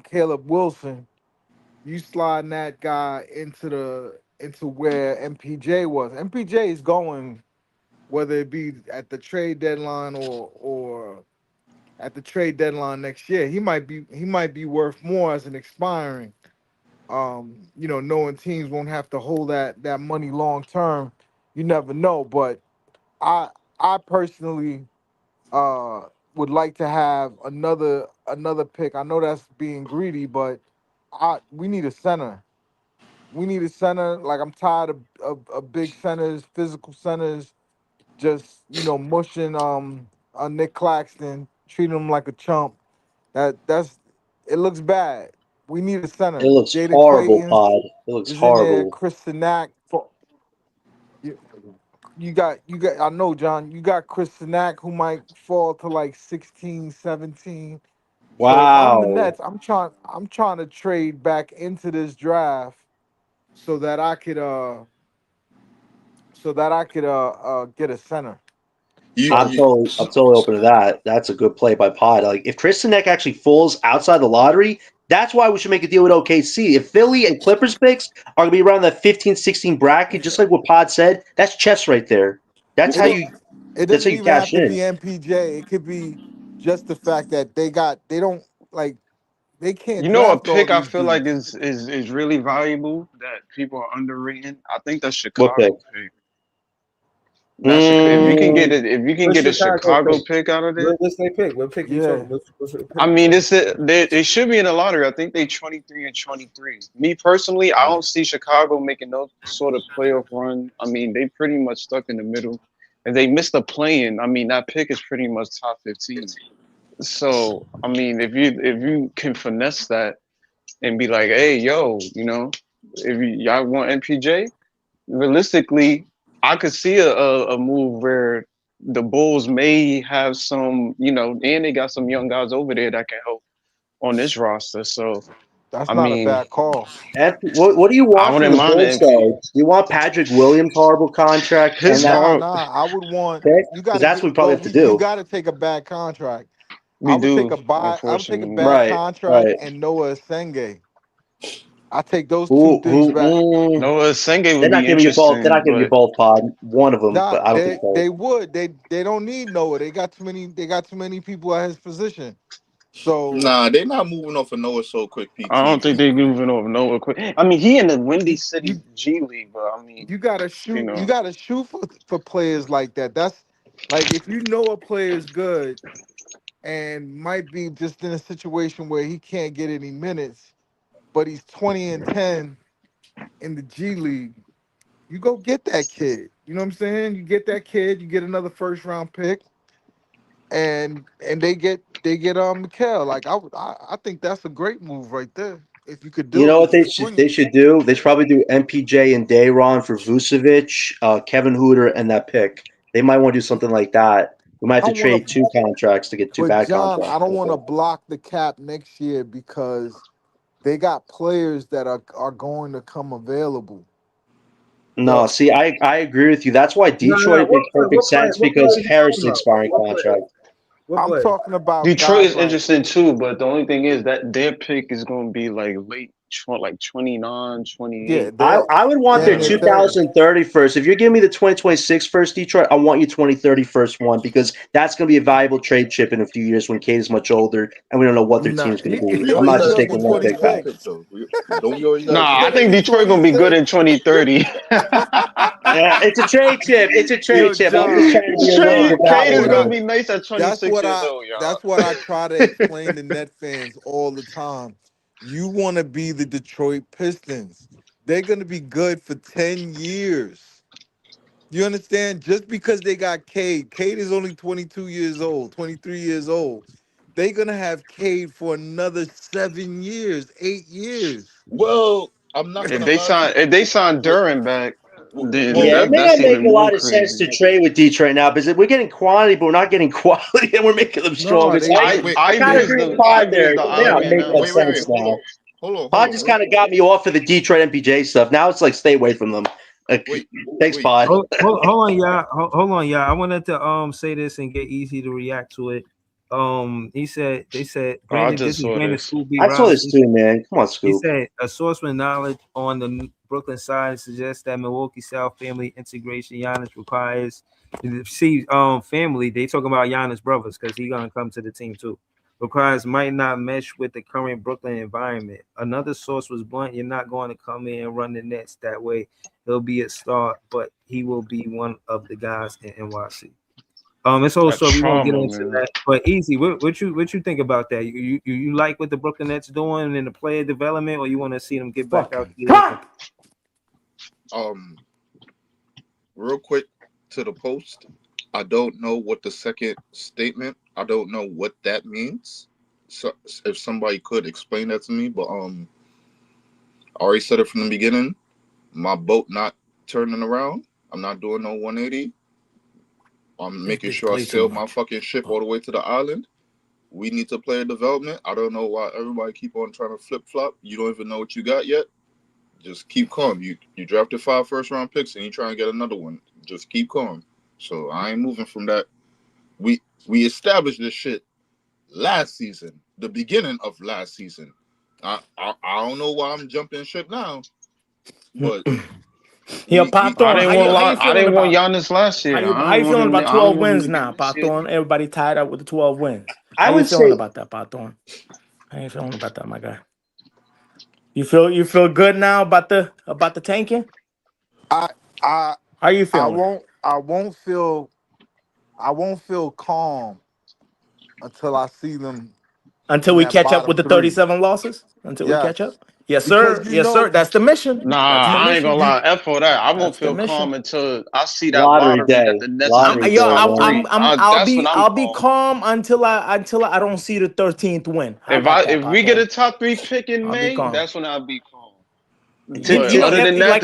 Caleb Wilson, you sliding that guy into where MPJ was. MPJ is going, whether it be at the trade deadline or at the trade deadline next year. He might be worth more as an expiring. Knowing teams won't have to hold that money long term. You never know, but I personally would like to have another pick. I know that's being greedy, but we need a center. We need a center. Like I'm tired of big centers, physical centers, just mushing Nick Claxton, treating him like a chump. It looks bad. We need a It center. looks Jaden horrible, Clayton Pod. It looks is in there. horrible. Chris Sinak. You got I know, John, you got Chris Sinak who might fall to like 16, 17. So if I'm the Wow. Nets, I'm trying to trade back into this draft so that I could get a center. You, I'm So totally, I'm totally open to that. That's a good play by Pod. Like if Tristan Neck actually falls outside the lottery, that's why we should make a deal with OKC. If Philly and Clippers picks are gonna be around that 15-16 bracket, just like what Pod said, that's chess right there. That's it how don't, you. it That's how doesn't you even have cash to be in. MPJ. It could be just the fact that they don't like they can't You know, a draft all pick I these feel like dudes. is really valuable that people are underrating. I think that's What pick? Chicago pick. That's if you can get Mm, it, if you can What get a Chicago Chicago pick? pick out of there. What's they pick? What pick you Yeah. talking? What's the pick I you mean, talking? it should be in the lottery. I think they 23 and 23. Me personally, I don't see Chicago making no sort of playoff run. I mean, they pretty much stuck in the middle. And they missed the play-in. I mean, that pick is pretty much top 15. So, I mean, if you can finesse that and be like, hey, yo, you know, if y'all want MPJ, realistically, I could see a move where the Bulls may have some, you know, and they got some young guys over there that can help on this roster. So, That's I not a mean, bad call. what do you I want from wouldn't the mind Bulls an MP. though? Do you want Patrick Williams' horrible contract and His that Nah, hard, nah. I would want pick? you Because gotta that's get what we probably well, have to you do. gotta take a bad contract. we do, I would take a unfortunately. bad Right, contract right. and Noah Senge. I take those two Who? things back. Noah Senge They're would not be giving you both. They're interesting, not giving you but both, Pod. One of them, Nah, but I don't think so. they would. They don't need Noah. They got too many people at his position. So nah, they're not moving off of Noah so quick, I don't PT. think they're moving over Noah quick. I mean, he in the Windy you City you G League, but I mean, you gotta you shoot. You know, gotta shoot for players like that. That's like if you know a player is good and might be just in a situation where he can't get any minutes, but he's 20-10 in the G League. You go get that kid. You know what I'm saying? You get that kid. You get another first round pick, and they get Mikal. Like I think that's a great move right there. If you could You do know it, what if you could swing it. they should do? They should probably do MPJ and Dayron for Vucevic, Kevin Hooter, and that pick. They might want to do something like that. We might have I to don't want trade to, two contracts to get two but bad John, contracts. I don't want to block the cap next year because they got players that are going to come available. No, Yo, see, I agree with you. That's why No, no. Detroit makes perfect sense What play because are you Harris is talking about? expiring What play? contract. What I'm play? talking about Detroit guys is like interesting too. But the only thing is that their pick is going to be like late, like 29, yeah, 28. I would want their damn near So 30. 2030 first. If you're giving me the 2026 first, Detroit, I want your 2030 first one because that's going to be a valuable trade chip in a few years when Kate is much older and we don't know what their Nah, team's going to he, be. We I'm already not he's just got a looking taking one pick back. 26. 2026 pick though. Don't we already got a nah, I think 2026? Detroit going to be good in 2030. It's a trade chip. It's a trade Yo, chip. I'm just John, trying to be a little Trade bit John, Cade that's is what going to valuable. be nice at 26 years old, y'all. that's what I try to explain to Net fans all the time. You want to be the Detroit Pistons. They're going to be good for 10 years. You understand? Just because they got Cade is only 22 years old, 23 years old. They're going to have Cade for another 7 years, 8 years. Well, I'm not gonna lie to you. If they sign Wait, Duran back, then hold Yeah, on. it may that's not make even a more lot of sense to crazy. trade with Detroit now because we're getting quantity, but we're not getting quality, and we're making them No, stronger. So Wait, wait, I kind of wait, agree with Pod Ivy is there. the It may odd not wait, man make that out. wait. sense now. Hold Pod on. just kind of got me off of the Detroit MPJ stuff. Now it's like stay away from them. Wait, Thanks, wait. Pod. Hold on, y'all. Hold on, y'all. I wanted to say this and get easy to react to it. They said, Oh, I granted, this just is saw granted this. Scoop B. I saw this Robinson. too, man. Come on, He Scoop. said a source with knowledge on the Brooklyn side suggests that Milwaukee South family integration Giannis requires. See, family, they talk about Giannis brothers because he's gonna come to the team too. Requires might not mesh with the current Brooklyn environment. Another source was blunt: you're not going to come in and run the Nets that way. He'll be a star, but he will be one of the guys in NYC. It's That also we won't get trauma, into man. that, but easy. What you think about that? You like what the Brooklyn Nets doing in the player development, or you want to see them get back out there? Real quick to the post. I don't know what the second statement. I don't know what that means. So if somebody could explain that to me, but I already said it from the beginning. My boat not turning around. I'm not doing no 180. I'm making sure I sail my fucking ship all the way to the island. we need to player development. I don't know why everybody keep on trying to flip flop. You don't even know what you got yet. Just keep calm. You drafted 5 first-round picks and you trying to get another one. Just keep calm. So I ain't moving from that. We established this shit last season, the beginning of last season. I don't know why I'm jumping ship now, but Yo, Paton, I didn't want Giannis last year. How you feeling about 12 wins now, Paton? Everybody tied up with the 12 wins. How you feeling about that, Paton? How you feeling about that, my guy? You feel good now about the tanking? How you feeling? I won't feel calm until I see them. Until we catch up with the 37 losses? Until we catch up? Yes, sir. Yes, sir. That's the mission. Nah, I ain't gonna lie. F for that. I won't feel calm until I see that lottery that the Nets I'll be calm until I don't see the 13th win. If we get a top 3 pick in May, that's when I'll be calm. Other than that,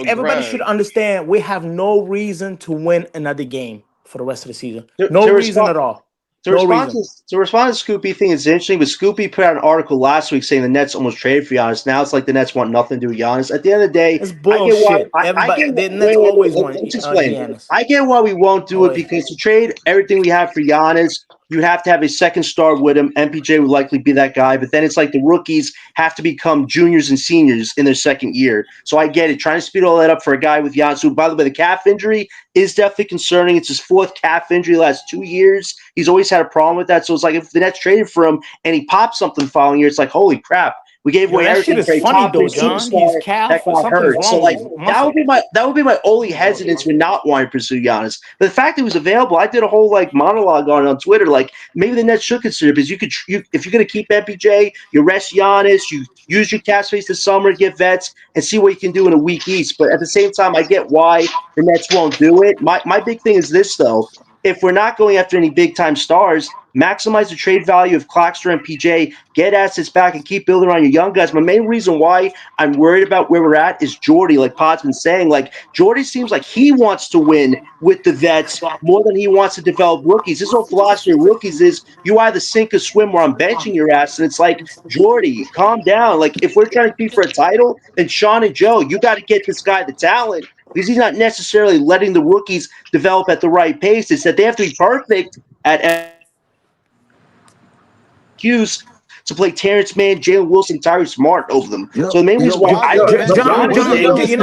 everybody should understand we have no reason to win another game for the rest of the season. No reason at all. To respond to Scoopy thing is interesting, but Scoopy put out an article last week saying the Nets almost traded for Giannis. Now it's like the Nets want nothing to do with Giannis. At the end of the day, it's bullshit. The Nets always want Giannis. I get why we won't do it, because to trade everything we have for Giannis, you'd have to have a second star with him. MPJ would likely be that guy, but then it's like the rookies have to become juniors and seniors in their second year. So I get it. Trying to speed all that up for a guy with Giannis, who, by the way, the calf injury is definitely concerning. It's his 4th calf injury the last 2 years. He's always had a problem with that. So it's like if the Nets traded for him and he popped something the following year, it's like, holy crap. We gave away everything. That shit is funny though, John. He's calf. That got hurt. So like that would be my only hesitance with not wanting to pursue Giannis. But the fact that he was available, I did a whole like monologue on Twitter. Like maybe the Nets should consider, because if you're gonna keep MPJ, you rest Giannis, you use your cap space this summer to get vets and see what you can do in a weak East. But at the same time, I get why the Nets won't do it. My big thing is this though. If we're not going after any big-time stars, maximize the trade value of Claxton and PJ, get assets back, and keep building around your young guys. My main reason why I'm worried about where we're at is Jordy, like Pod's been saying. Like, Jordy seems like he wants to win with the vets more than he wants to develop rookies. His whole philosophy of rookies is you either sink or swim, or I'm benching your ass. And it's like, Jordy, calm down. Like, if we're trying to compete for a title, then Sean and Joe, you got to get this guy the talent, because he's not necessarily letting the rookies develop at the right pace. It's that they have to be perfect at Hughes to play Terrence Mann, Jalen Wilson, Tyrese Smart over them. So the main reason why Jody's fighting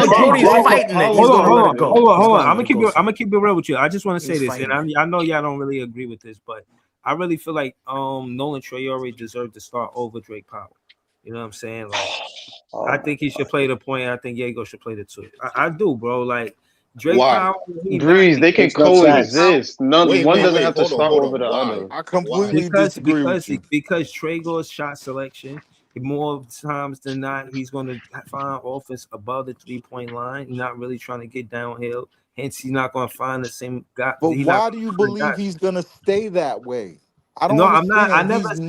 it. Hold on. I'm gonna keep it real with you. I just want to say this, and I know y'all don't really agree with this, but I really feel like Nolan Traore deserved to start over Drake Powell. You know what I'm saying? Like, I think he should play the point. I think Diego should play the 2. I do, bro. Like Drake Powell, Breeze, they can coexist. One doesn't have to start over the other. I completely disagree with you. Because Traeger's shot selection, more times than not, he's going to find offense above the 3-point line. He's not really trying to get downhill. Hence, he's not going to find the same guy. But why do you believe he's going to stay that way? I'm not. I never said.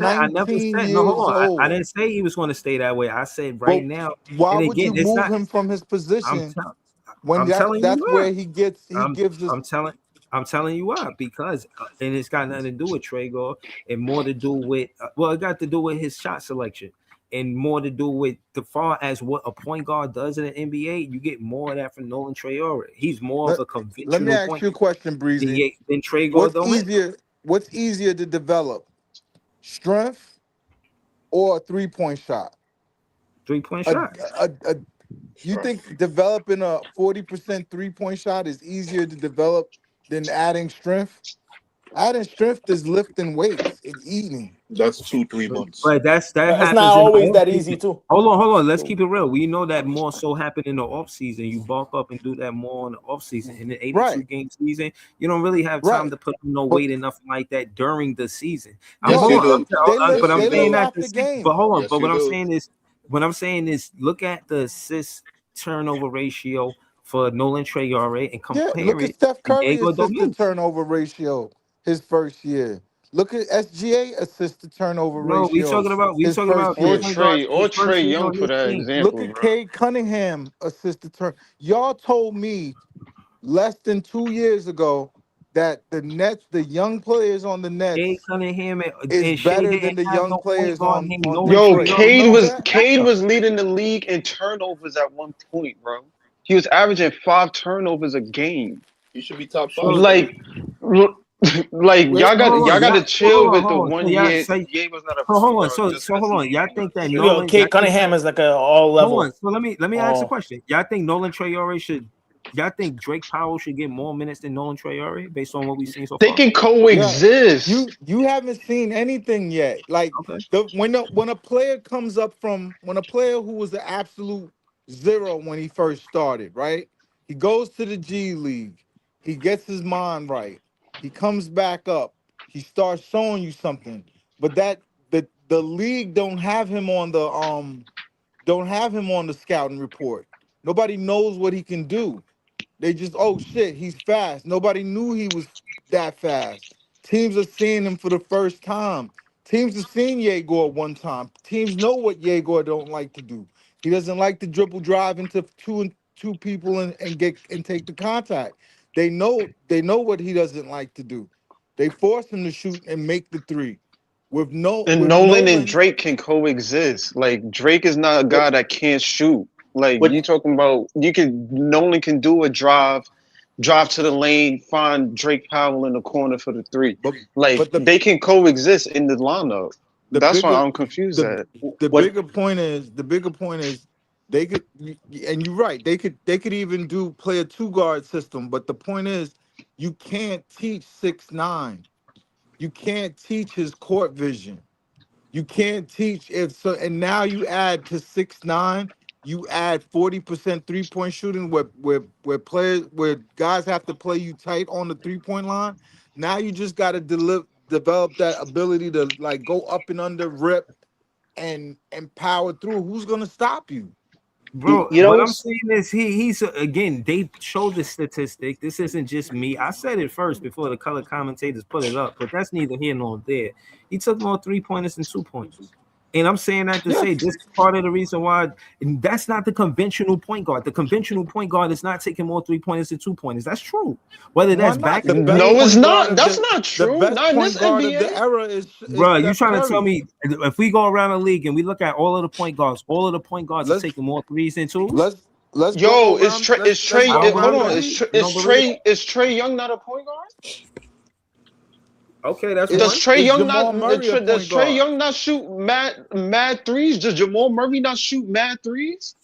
No, hold on. I didn't say he was going to stay that way. I said now. Why would you move him from his position when that's where he gives us? I'm telling you why. Because and it's got nothing to do with Traeger and more to do with it got to do with his shot selection and more to do with the far as what a point guard does in the NBA. You get more of that from Nolan Traore. He's more of a conventional. Let me ask you a question, Breezy. Than Traeger. What's easier to develop, strength or a 3-point shot? 3-point shot. You think developing a 40% 3-point shot is easier to develop than adding strength? Adding strength is lifting weights and eating. That's 2-3 months. But that's not always that easy too. Hold on. Let's keep it real. We know that more so happened in the off season. You bulk up and do that more in the off season. In the 82 game season, you don't really have time to put no weight or nothing like that during the season. But hold on. But what I'm saying is, look at the assist turnover ratio for Nolan Traore and compare it. Look at Steph Curry's assist turnover ratio his first year. Look at SGA assist to turnover ratio. No, we talking about Trey Young for that example. Look at Cade Cunningham assist to turn. Y'all told me less than 2 years ago that the Nets, the young players on the Nets, Cade Cunningham is and Shea better didn't than the have young no point players guard on named on Nolan Yo, Detroit. Traore. You know that? Cade was leading the league in turnovers at one point, bro. He was averaging 5 turnovers a game. He should be top 5. So, Like, like Wait, y'all got to chill with the hold on. 1 So year. so Ye was not a hold point on. guard So just hold because on. he Y'all came think that out. Yo, Nolan? Kate Cunningham is like a all level. Hold on. So let me ask a Oh. question. Y'all think Nolan Traore should? Y'all think Drake Powell should get more minutes than Nolan Traore based on what we've seen so They far? can coexist. You haven't seen anything yet. Like Okay. when a player comes up from when a player who was the absolute zero when he first started, right? He goes to the G League. He gets his mind right. He comes back up. He starts showing you something. But that the league don't have him on the scouting report. Nobody knows what he can do. They just, oh shit, he's fast. Nobody knew he was that fast. Teams are seeing him for the first time. Teams have seen Yegor one time. Teams know what Yegor don't like to do. He doesn't like to dribble drive into two people and take the contact. They know what he doesn't like to do. They force him to shoot and make the three. With Nolan and Drake can coexist. Like Drake is not a guy that can't shoot. Like you talking about, Nolan can do a drive to the lane, find Drake Powell in the corner for the three. They can coexist in the lineup. That's why I'm confused at. The bigger point is they could, and you're right, they could even play a 2-guard system, but the point is you can't teach 6'9". You can't teach his court vision. You can't teach and now you add to 6'9", you add 40% 3-point shooting where guys have to play you tight on the 3-point line. Now you just got to develop that ability to like go up and under, rip, and power through. Who's gonna stop you? Bro, what I'm saying is he's again, they show the statistic. This isn't just me. I said it first before the color commentators put it up, but that's neither here nor there. He took more 3-pointers than 2-pointers. And I'm saying that to say this is part of the reason why that's not the conventional point guard. The conventional point guard is not taking more 3-pointers than 2-pointers. That's true. Whether that's back in the No, it's not. That's not true. The best Not in point this guard of NBA. the era is bro, you Steph trying to Curry. tell me if we go around the league and we look at all of the point guards are taking more threes than twos? Let's Yo, go is around- Trey? let's- Is Trey? let's go Hold around on. the Is league. Trey Young not a point guard? Okay, that's Does one. Trey Young Jamal not? Murray a Does point Trey guard? Young not shoot mad threes? Does Jamal Murray not shoot mad threes?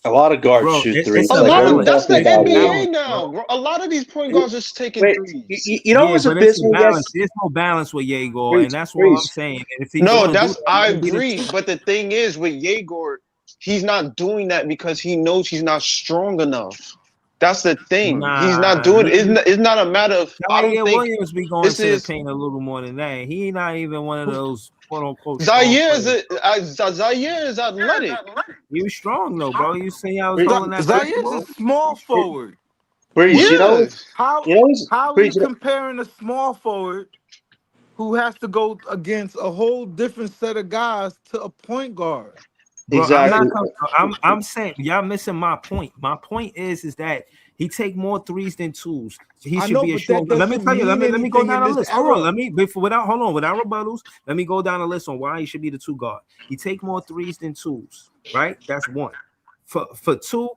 A lot of guards Bro, shoot it's threes. a A Like, lot what are we of that's the talking about here? NBA now. Bro. A lot of these point guards are just taking Wait, threes. you know what's but it's a abysmal? balance. Yes, There's no balance with Yegor, Breeze, and that's what I'm Breeze. saying. And if he's No, gonna that's do that, I he's gonna be the agree. But the thing is, with Yegor, he's not doing that because he knows he's not strong enough. That's the thing. He's not doing. It's not a matter of. I don't Zaire think Williams be going this to the is. paint a little more than that. He not even one of those quote unquote Zaire strong is athletic. He was strong though, bro. You see, I was holding that Zaire's basketball. a small forward. Breeze, you know, Yes. How are Breeze, you comparing a small forward who has to go against a whole different set of guys to a point guard? Bro, exactly. I'm saying y'all missing my point. My point is that he take more threes than twos. He I should know, be a but short. that Let me doesn't tell you. Let mean me go anything down in the this list. Hold on. era. Without rebuttals. Let me go down the list on why he should be the 2 guard. He take more threes than twos. Right. That's one. For two.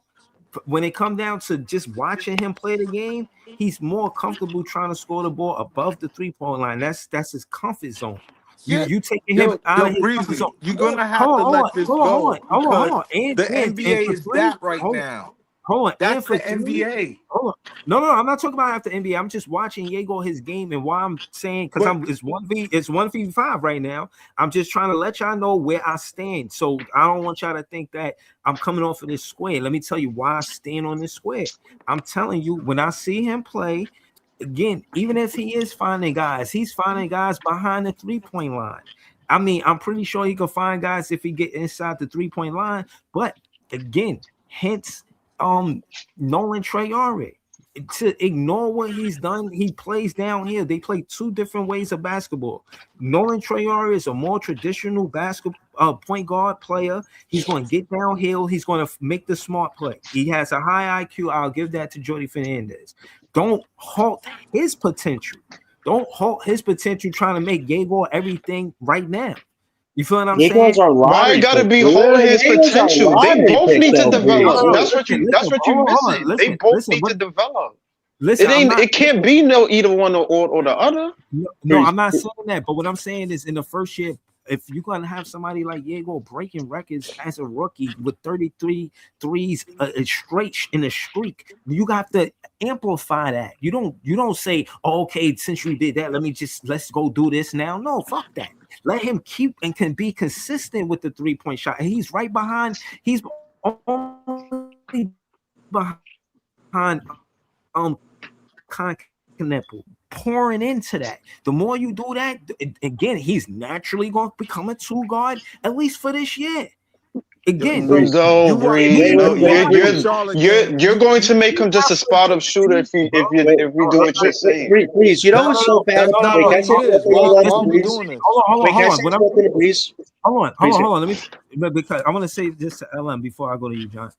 When it come down to just watching him play the game, he's more comfortable trying to score the ball above the 3-point line. That's his comfort zone. You taking him out of his comfort Breezy, zone. you're gonna have to let this go Hold on. the NBA for is three, that right now. Hold on. That's And for the three, NBA. hold on. No, I'm not talking about after NBA. I'm just watching Yegor his game and why I'm saying because it's 1v5 right now. I'm just trying to let y'all know where I stand. So I don't want y'all to think that I'm coming off of this square. Let me tell you why I stand on this square. I'm telling you, when I see him play, again, even if he is finding guys, he's finding guys behind the 3-point line. I mean, I'm pretty sure he can find guys if he get inside the 3-point line. But again, hence Nolan Traore. to ignore what he's done. He plays down here. They play two different ways of basketball. Nolan Traore is a more traditional basketball point guard player. He's going to get downhill. He's going to make the smart play. He has a high IQ. I'll give that to Jordi Fernandez. Don't halt his potential. Don't halt his potential trying to make Yegor everything right now. You feel what I'm saying? Why it gotta be holding his potential? They both need to develop. That's what you're missing. They both need to develop. Listen, it can't be no either one or the other. No, I'm not saying that. But what I'm saying is, in the first year, if you're gonna have somebody like Yegor breaking records as a rookie with 33 threes straight in a streak, you got to amplify that. You don't say, oh, okay, since you did that, let's go do this now. No, fuck that. Let him keep and can be consistent with the 3-point shot. And he's right behind. He's only behind Continental, pouring into that. The more you do that, again, he's naturally going to become a 2 guard, at least for this year. Again, you're going to make him just a spot up shooter if we do what you're saying. Please, you know what's so bad? Hold on. Let me, because I want to say this to LM before I go to you, John.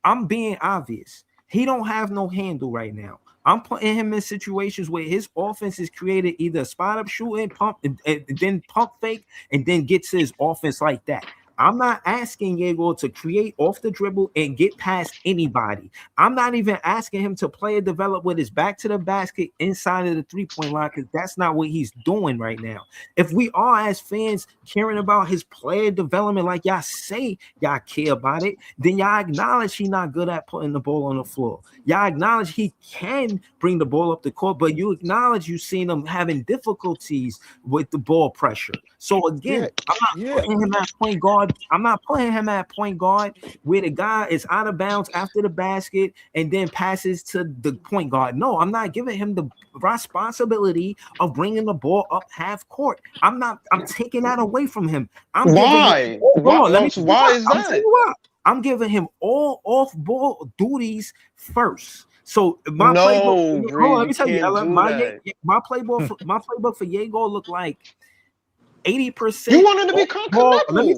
I'm being obvious. He don't have no handle right now. I'm putting him in situations where his offense is created either spot up shooting, pump, and then pump fake, and then get to his offense like that. I'm not asking Yegor to create off the dribble and get past anybody. I'm not even asking him to play and develop with his back to the basket inside of the 3-point line, because that's not what he's doing right now. If we are, as fans, caring about his player development like y'all say y'all care about it, then y'all acknowledge he's not good at putting the ball on the floor. Y'all acknowledge he can bring the ball up the court, but you acknowledge you've seen him having difficulties with the ball pressure. So again, I'm not putting him at point guard. I'm not putting him at point guard where the guy is out of bounds after the basket and then passes to the point guard. No, I'm not giving him the responsibility of bringing the ball up half court. I'm taking that away from him. Why is that? I'm giving him all off-ball duties first. So my playbook. Let me tell you, Ellen, my playbook for Yegor look like 80%. You want him to be Continental. Let me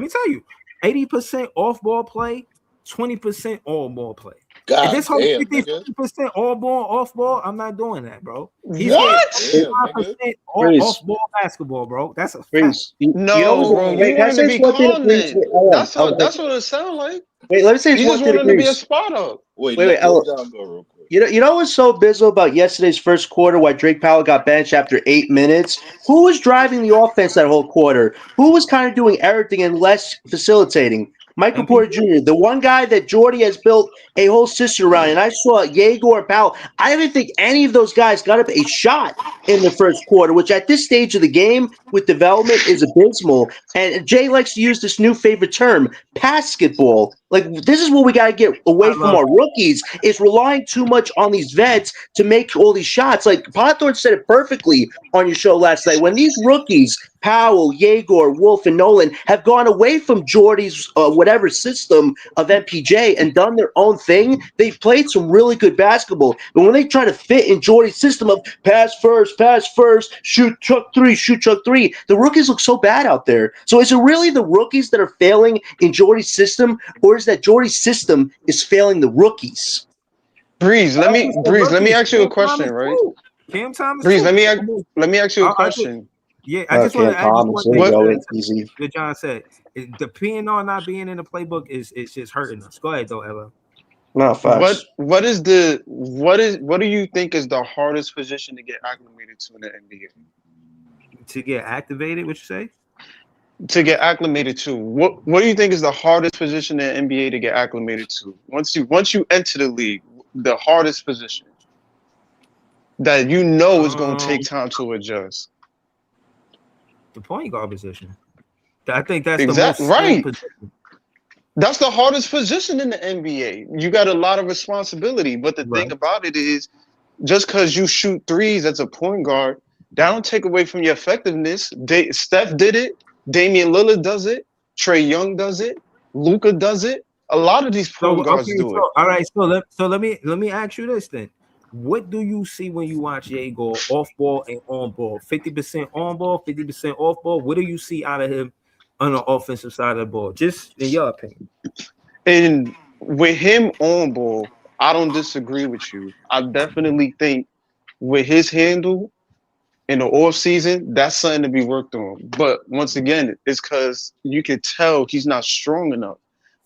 tell you. 80% off-ball play, 20% all-ball play. If this whole 50% all-ball, off-ball, I'm not doing that, bro. He's 5% off-ball basketball, bro. That's a fact. No, bro. You want him to be Continental. That's what it sounds like. Wait, let me say you just want him to be a spot up. Wait, Ellen. You know what's so bizarre about yesterday's first quarter? Why Drake Powell got benched after 8 minutes? Who was driving the offense that whole quarter? Who was kind of doing everything and less facilitating? Michael Porter Jr., the one guy that Jordy has built a whole system around. And I saw Yegor and Powell. I didn't think any of those guys got up a shot in the first quarter, which at this stage of the game with development is abysmal. And Jay likes to use this new favorite term, basketball. Like, this is what we got to get away from our rookies, is relying too much on these vets to make all these shots. Like, Podthorne said it perfectly on your show last night. When these rookies, Powell, Yegor, Wolf, and Nolan, have gone away from Jordy's whatever system of MPJ and done their own thing, they've played some really good basketball. But when they try to fit in Jordy's system of pass first, shoot chuck three, the rookies look so bad out there. So is it really the rookies that are failing in Jordy's system, or is that Jordy's system is failing the rookies? Breeze, let me ask you a question, right? Cam Thomas. Breeze, let me ask you a question. Yeah, I just want to add what John said. The PNR not being in the playbook is just hurting us. Go ahead though, Ella. No, facts. What do you think is the hardest position to get acclimated to in the NBA? To get activated, what you say? To get acclimated to. What do you think is the hardest position in the NBA to get acclimated to? Once you enter the league, the hardest position that you know is going to take time to adjust. The point guard position. I think that's exactly the most right. position. That's the hardest position in the NBA. You got a lot of responsibility, but the thing about it is, just because you shoot threes as a point guard, that don't take away from your effectiveness. Steph did it. Damian Lillard does it. Trae Young does it. Luka does it. A lot of these point guards okay, do it. all right. So let me ask you this then. What do you see when you watch Jago off ball and on ball? 50% on ball, 50% off ball. What do you see out of him on the offensive side of the ball? Just in your opinion. And with him on ball, I don't disagree with you. I definitely think with his handle in the off season, that's something to be worked on. But once again, it's because you can tell he's not strong enough.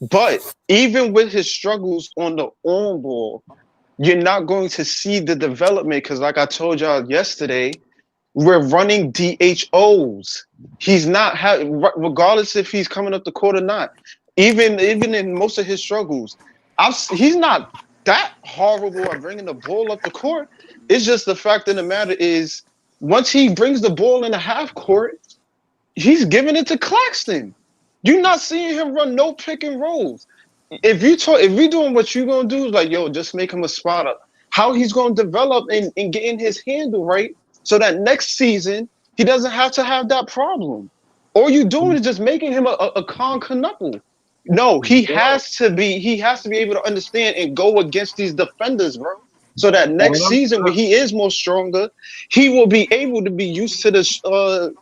But even with his struggles on the on ball, you're not going to see the development because, like I told y'all yesterday, we're running DHOs. He's not regardless if he's coming up the court or not. Even in most of his struggles, he's not that horrible at bringing the ball up the court. It's just the fact of the matter is, once he brings the ball in the half court, he's giving it to Claxton. You're not seeing him run no pick and rolls. If you're doing what you're gonna do, like, yo, just make him a spotter. How he's gonna develop and getting his handle right so that next season he doesn't have to have that problem. All you doing is just making him a con knuckle. No, he has to be able to understand and go against these defenders, bro. So that next season when he is more stronger, he will be able to be used to the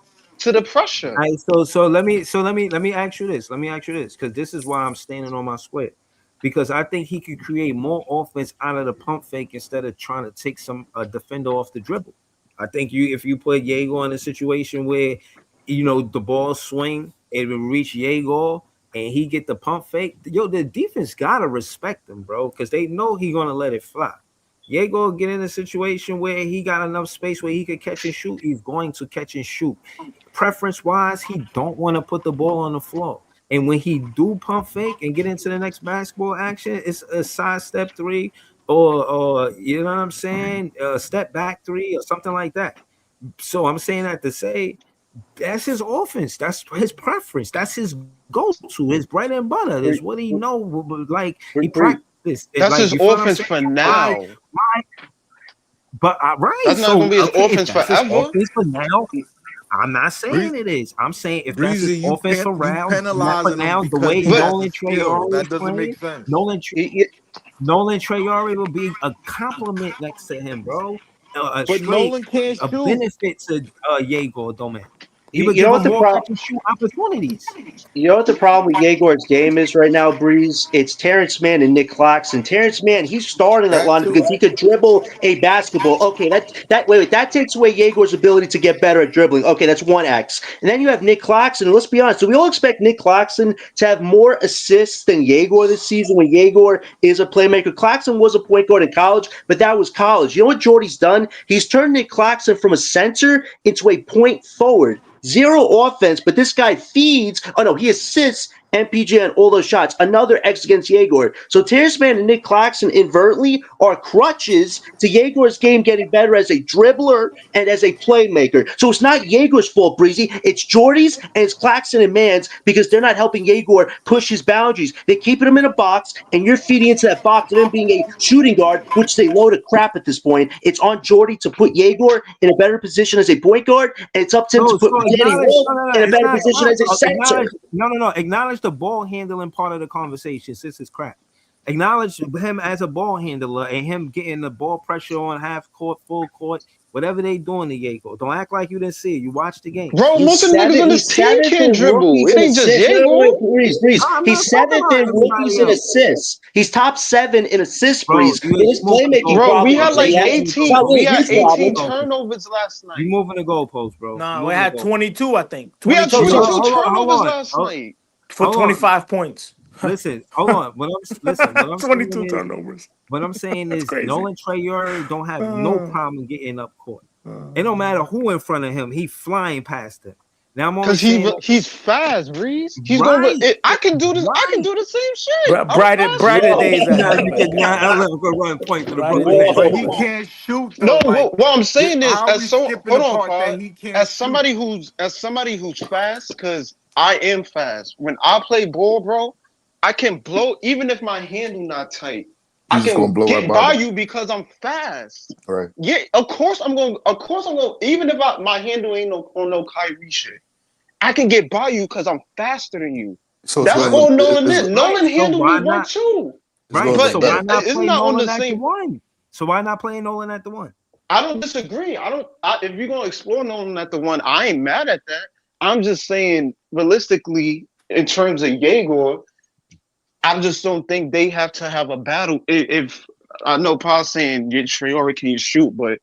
pressure. All right, so let me ask you this. Because this is why I'm standing on my square. Because I think he could create more offense out of the pump fake instead of trying to take a defender off the dribble. I think if you put Jago in a situation where the ball swing, it will reach Jago and he get the pump fake, the defense gotta respect him, bro, because they know he gonna let it fly. Jago get in a situation where he got enough space where he could catch and shoot. He's going to catch and shoot. Preference-wise, he don't want to put the ball on the floor. And when he do pump fake and get into the next basketball action, it's a side step three or you know what I'm saying, a step back three or something like that. So I'm saying that to say that's his offense. That's his preference. That's his go-to. His bread and butter. That's what he know. Like he practice. That's like, his offense for now. But right, that's not gonna be his offense forever. Offense for now. I'm not saying it is. I'm saying if that's his offense for now, the way Nolan Traore is playing, Nolan Traore will be a compliment next to him, bro. Nolan can't a shoot. Benefit to Jago, don't man. He would You give know him what the more catch and shoot opportunities. You know what the problem with Yegor's game is right now, Breeze? It's Terrence Mann and Nick Claxton. Terrence Mann, he's starting that lineup because he could dribble a basketball. Okay, that takes away Yegor's ability to get better at dribbling. Okay, that's 1x. And then you have Nick Claxton. And let's be honest, so we all expect Nick Claxton to have more assists than Jago this season when Jago is a playmaker. Claxton was a point guard in college, but that was college. You know what Jordy's done? He's turned Nick Claxton from a center into a point forward. Zero offense, but this guy feeds. Oh no, he assists MPJ on all those shots. Another X against Jago. So Terrence Mann and Nick Claxton inadvertently are crutches to Jago's game getting better as a dribbler and as a playmaker. So it's not Jago's fault, Breezy. It's Jordy's and it's Claxton and Mann's because they're not helping Jago push his boundaries. They're keeping him in a box, and you're feeding into that box and him being a shooting guard, which they load of crap at this point. It's on Jordy to put Jago in a better position as a point guard, and it's up to him to put Danny Wolf in a better position as a center. No. Acknowledge the ball handling part of the conversation. Since it's crap, acknowledge him as a ball handler and him getting the ball pressure on half court, full court, whatever they doing to Jago. Don't act like you didn't see it. You watched the game. Bro, most of the niggas on this team can't dribble. It ain't just Jago. He's seventh in rookies in assists. He's top 7 in assists, Breeze. His playmaking bro, we had like 18 turnovers last night. You moving the goalposts, bro. No, we had 22, I think. We had 22 turnovers last night. For 25 points. Listen, hold on. What I'm 22 turnovers. What I'm saying is Nolan Traore don't have no problem getting up court. It don't matter who in front of him, he flying past him. Now I'm because he's fast, Breeze. He's going. I can do this. I can do the same shit. Brighter days. Run point to the Brooklyn. But he can't shoot. No, what I'm saying is, as somebody who's fast, because I am fast. When I play ball, bro, I can blow even if my handle not tight. I can get by you because I'm fast. Right. Yeah, of course I'm going. Even if my handle ain't on no Kyrie shit, I can get by you because I'm faster than you. So That's so all Nolan is did. Nolan So handled why his work not? too. it's a Right. little But bit So why better. not it's play not on Nolan the at the same. one? So why not play Nolan at the one? I don't disagree. If you're gonna explore Nolan at the one, I ain't mad at that. I'm just saying, realistically, in terms of Yegor, I just don't think they have to have a battle. If I know Paul's saying your Traore can shoot, but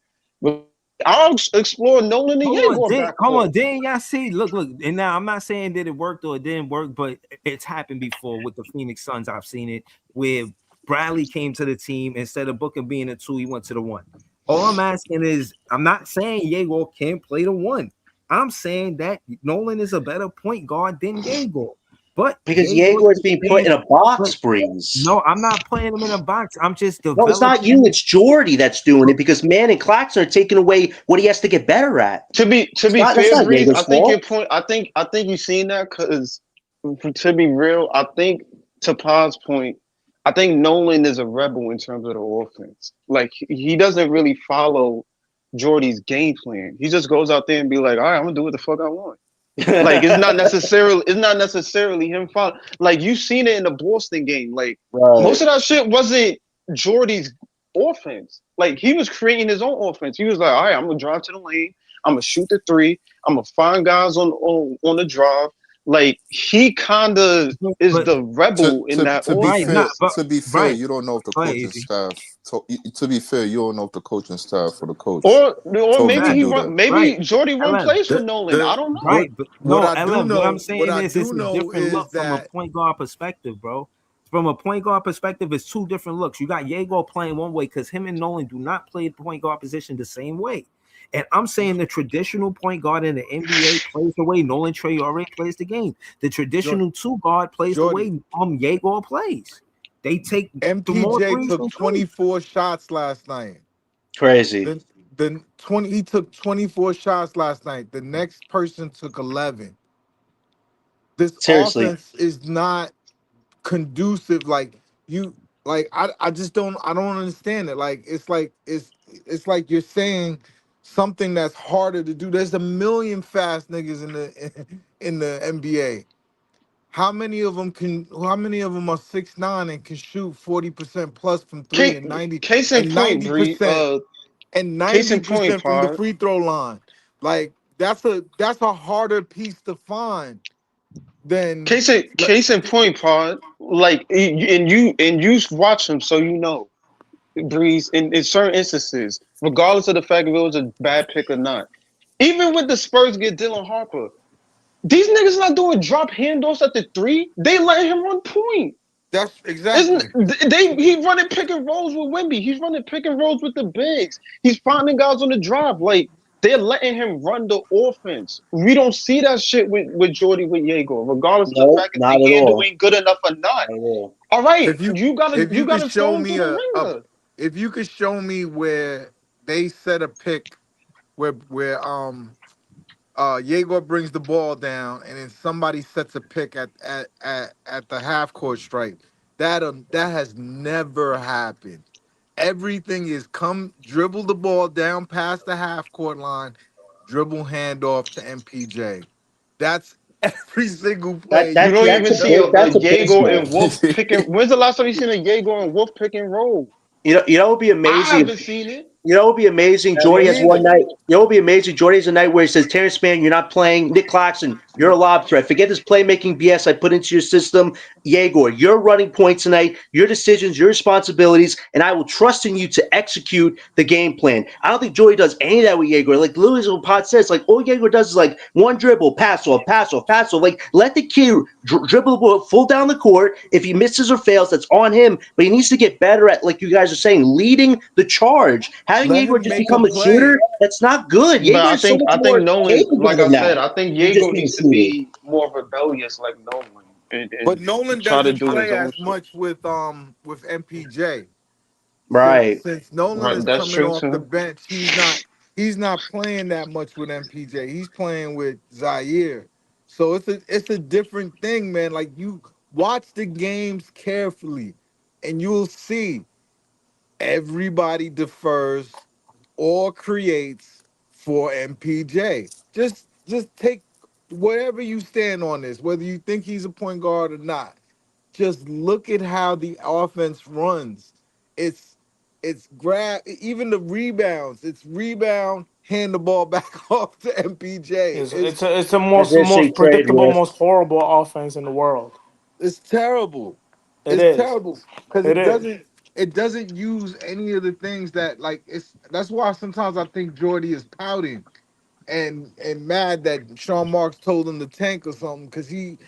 I'll explore Nolan and Yegor Come on, backcourt. didn't y'all see? Look, and now I'm not saying that it worked or it didn't work, but it's happened before with the Phoenix Suns. I've seen it where Bradley came to the team instead of Booker being a 2, he went to the 1. All I'm asking is, I'm not saying Yegor can't play the 1. I'm saying that Nolan is a better point guard than Yegor. But Because Yegor Yegor is being put in a box, Breeze. no, I'm not playing him in a box. I'm just No, it's not you. developing. It's Jordy that's doing it because Man and Claxton are taking away what he has to get better at. To be That's fair, not Breeze, Yegor's I think your fault. point. I think you've seen that because, to be real, I think to Pa's point, I think Nolan is a rebel in terms of the offense. Like he doesn't really follow Jordy's game plan. He just goes out there and be like, all right, I'm gonna do what the fuck I want. Like it's not necessarily him following. Like you seen it in the Boston game. Like most of that shit wasn't Jordy's offense. Like he was creating his own offense. He was like, all right, I'm gonna drive to the lane. I'm gonna shoot the 3. I'm gonna find guys on the drive. Like he kind of is the rebel in that To be offense. fair, you don't know if the coaching staff. To be fair, you don't know if the coaching staff or the coach Or told him maybe to he do run. that. Maybe Jordy run LM, plays for Nolan. I don't know. Right, but What no, I do LM, what I'm know, saying is it's a know different is look from a that point guard perspective, bro. From a point guard perspective, it's 2 different looks. You got Yegor playing one way because him and Nolan do not play the point guard position the same way. And I'm saying the traditional point guard in the NBA plays the way Nolan Traore plays the game. The traditional 2 guard plays Jordy. the way Yegor plays. They take the more MPJ threes took than 24 shots last night. Crazy. He took 24 shots last night. The next person took 11. This Seriously. offense is not conducive. I just don't understand it. Like it's like you're saying something that's harder to do. There's a million fast niggas in the NBA. How many of them are 6'9" and can shoot 40% plus from 3 and 90 Case in and point, Bree. 90% and Case in point, 90% from the Pod. free throw line? Like that's a harder piece to find than Case in point, Pod. Like and you watch him, so you know. Breeze in certain instances, regardless of the fact if it was a bad pick or not. Even when the Spurs get Dylan Harper, these niggas not doing drop handoffs at the 3. They let him run point. That's exactly. He running pick and rolls with Wemby. He's running pick and rolls with the bigs. He's finding guys on the drive. Like they're letting him run the offense. We don't see that shit with Jordy with Yegor, regardless of the fact if the handle ain't good enough or not. All right, If you gotta show throw him me through the ringer. if you could show me where they set a pick where Yegor brings the ball down and then somebody sets a pick at the half court stripe, that has never happened. Everything is come dribble the ball down past the half court line, dribble handoff to MPJ. That's every single play. You don't even see a Yegor and Wolf picking. When's the last time you seen a Yegor and Wolf pick and roll? You know what would be amazing? I haven't seen it. You know what would be amazing? Jordy has one night. You know what would be amazing? Jordy has a night where he says, Terrence Mann, you're not playing. Nick Claxton, you're a lob threat. Forget this playmaking BS I put into your system. Yegor, you're running points tonight. Your decisions, your responsibilities, and I will trust in you to execute the game plan. I don't think Jordy does any of that with Yegor. Like Louis Pot says, like all Yegor does is like one dribble, pass off. Like let the kid dribble the ball full down the court. If he misses or fails, that's on him. But he needs to get better at, like you guys are saying, leading the charge. Having Yegor just become a shooter, that's not good. But I think Nolan, like I said, I think Yegor needs to be more rebellious like Nolan. But Nolan doesn't play as much with MPJ. Right. Since Nolan is coming off the bench, he's not playing that much with MPJ. He's playing with Zaire. So it's a different thing, man. Like you watch the games carefully and you'll see everybody defers or creates for MPJ. Just take wherever you stand on this, whether you think he's a point guard or not, just look at how the offense runs. It's grab, even the rebounds. It's rebound, hand the ball back off to MPJ. It's the Position most trade predictable, with. most horrible offense in the world. It's terrible. It It's is. terrible because It is. it doesn't use any of the things that like it's. That's why sometimes I think Jordy is pouting and mad that Sean Marks told him to tank or something because he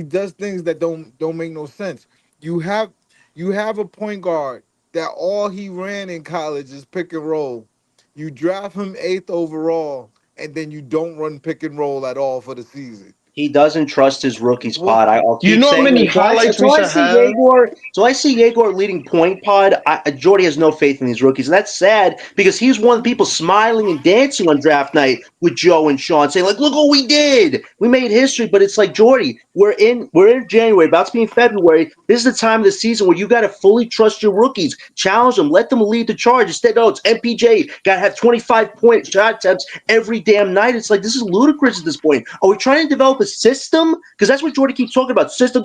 does things that don't make no sense. You have you have a point guard that all he ran in college is pick and roll. You draft him 8th overall, and then you don't run pick and roll at all for the season. He doesn't trust his rookie Well, spot. I'll You keep know how saying many it. highlights we So I should see have? Yegor. So I see Yegor leading point pod. Jordy has no faith in these rookies, and that's sad because he's one of the people smiling and dancing on draft night with Joe and Sean, saying like, "Look what we did. We made history." But it's like Jordy, we're in January, about to be in February. This is the time of the season where you got to fully trust your rookies, challenge them, let them lead the charge. Instead, no, it's MPJ. Got to have 25-point shot attempts every damn night. It's like this is ludicrous at this point. Are we trying to develop a system? Because that's what Jordy keeps talking about, system.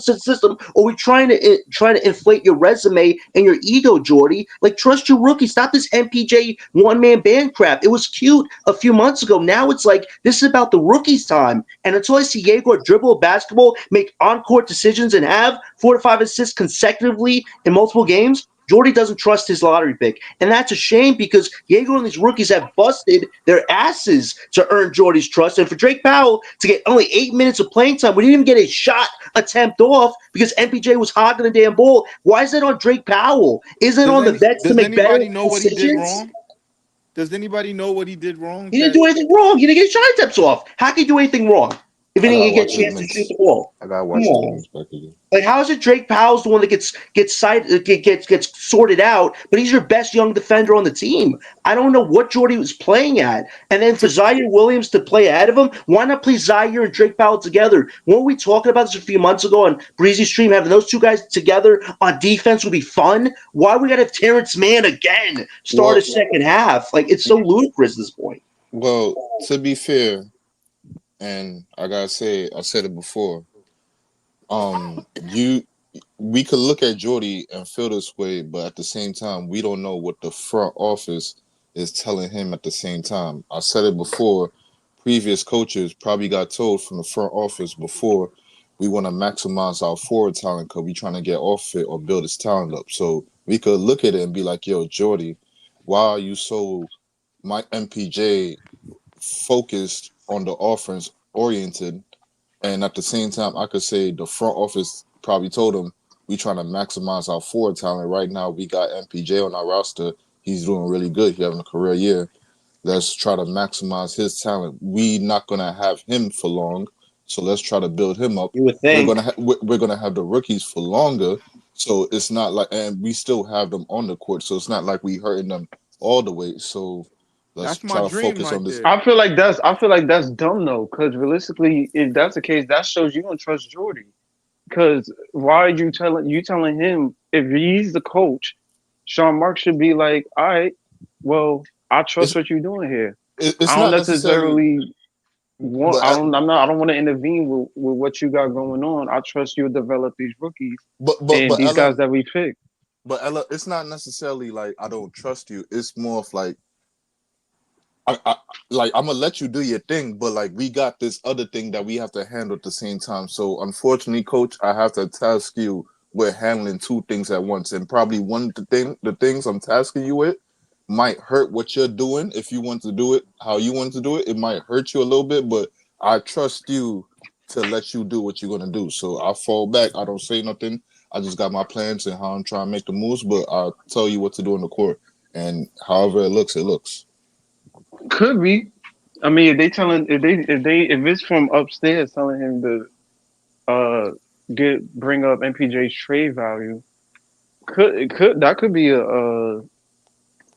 Or are we trying to inflate your resume and your ego, Jordy? Like, trust your rookie. Stop this MPJ one-man band crap. It was cute a few months ago. Now it's like this is about the rookies' time. And until I see Yegor dribble a basketball, make on-court decisions, and have 4 to 5 assists consecutively in multiple games, Jordy doesn't trust his lottery pick. And that's a shame because Yegor and these rookies have busted their asses to earn Jordy's trust. And for Drake Powell to get only 8 minutes of playing time, we didn't even get a shot attempt off because MPJ was hogging the damn ball. Why is that on Drake Powell? Isn't it on the vets to Does make better anybody know what he did decisions? wrong? Does anybody know what he did wrong? He didn't do anything wrong. He didn't get shot attempts off. How can he do anything wrong if he I gotta didn't get watch a his chance to minutes. shoot the ball? I gotta Come watch his on. minutes back again. Like, how is it Drake Powell's the one that gets sorted out, but he's your best young defender on the team? I don't know what Jordy was playing at. And then for Zaire Williams to play ahead of him, why not play Zaire and Drake Powell together? Weren't we talking about this a few months ago on Breezy Stream? Having those two guys together on defense would be fun. Why we gotta have Terrence Mann again start Well, a second half? Like, it's so ludicrous at this point. well, to be fair, and I gotta say, I said it before. We could look at Jordy and feel this way, but at the same time, we don't know what the front office is telling him at the same time. I said it before. Previous coaches probably got told from the front office before, we want to maximize our forward talent because we're trying to get off it or build his talent up. So we could look at it and be like, yo, Jordy, why are you so MPJ focused on the offense oriented? And at the same time, I could say the front office probably told him, we trying to maximize our forward talent. Right now, we got MPJ on our roster. He's doing really good. He's having a career year. Let's try to maximize his talent. We not going to have him for long. So let's try to build him up. You would We're think. gonna have the rookies for longer. So it's not like, and we still have them on the court. So it's not like we hurting them all the way. So let's That's my try to dream focus right on this. there. I feel like that's dumb though, because realistically, if that's the case, that shows you don't trust Jordy. Because why are you telling him if he's the coach, Sean Marks should be like, all right, well, I trust It's what you're doing here. it's I don't not necessarily, necessarily want. but I don't want to intervene with what you got going on. I trust you to develop these rookies and these Ella, guys that we pick. but Ella, it's not necessarily like I don't trust you. It's more of like like I'm gonna let you do your thing, but like we got this other thing that we have to handle at the same time. So unfortunately, coach, I have to task you with handling two things at once, and probably the things I'm tasking you with might hurt what you're doing. If you want to do it how you want to do it, it might hurt you a little bit, but I trust you to let you do what you're gonna do. So I fall back. I don't say nothing. I just got my plans and how I'm trying to make the moves, but I'll tell you what to do in the court, and however it looks, it looks. Could be. I mean, if it's from upstairs telling him to bring up MPJ's trade value, could be a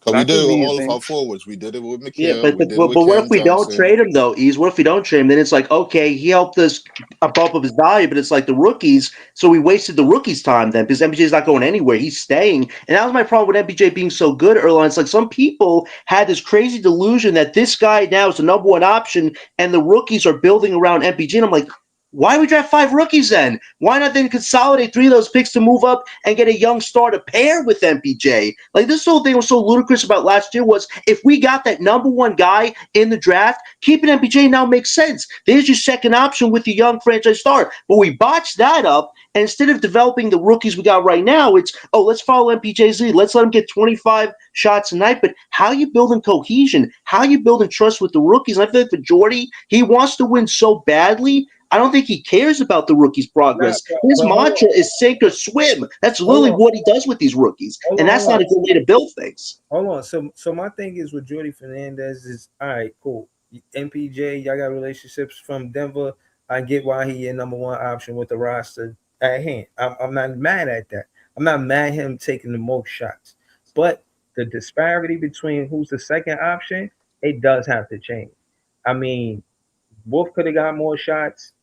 But we That did could it with be a all of thing. our forwards. We did it with Yeah, McHale. but We did it with what if Cam we don't Johnson. trade him though? What if we don't trade him? Then it's like, okay, he helped us bump up his value, but it's like the rookies. So we wasted the rookies' time then because MPJ is not going anywhere. He's staying, and that was my problem with MPJ being so good early on. It's like some people had this crazy delusion that this guy now is the number one option, and the rookies are building around MPJ. And I'm like, why we draft 5 rookies then? Why not then consolidate 3 of those picks to move up and get a young star to pair with MPJ? Like this whole thing was so ludicrous about last year was if we got that number one guy in the draft, keeping MPJ now makes sense. There's your second option with your young franchise star. But we botched that up, and instead of developing the rookies we got right now, it's let's follow MPJ's lead. Let's let him get 25 shots a night. But how are you building cohesion? How are you building trust with the rookies? And I feel like for Jordy, he wants to win so badly. I don't think he cares about the rookies' progress. His mantra is sink or swim. That's literally what he does with these rookies, and that's not a good way to build things. Hold on. So my thing is with Jordy Fernandez is all right, cool. MPJ, y'all got relationships from Denver. I get why he your number one option with the roster at hand. I'm not mad at that. I'm not mad at him taking the most shots, but the disparity between who's the second option, it does have to change. I mean, Wolf could have got more shots.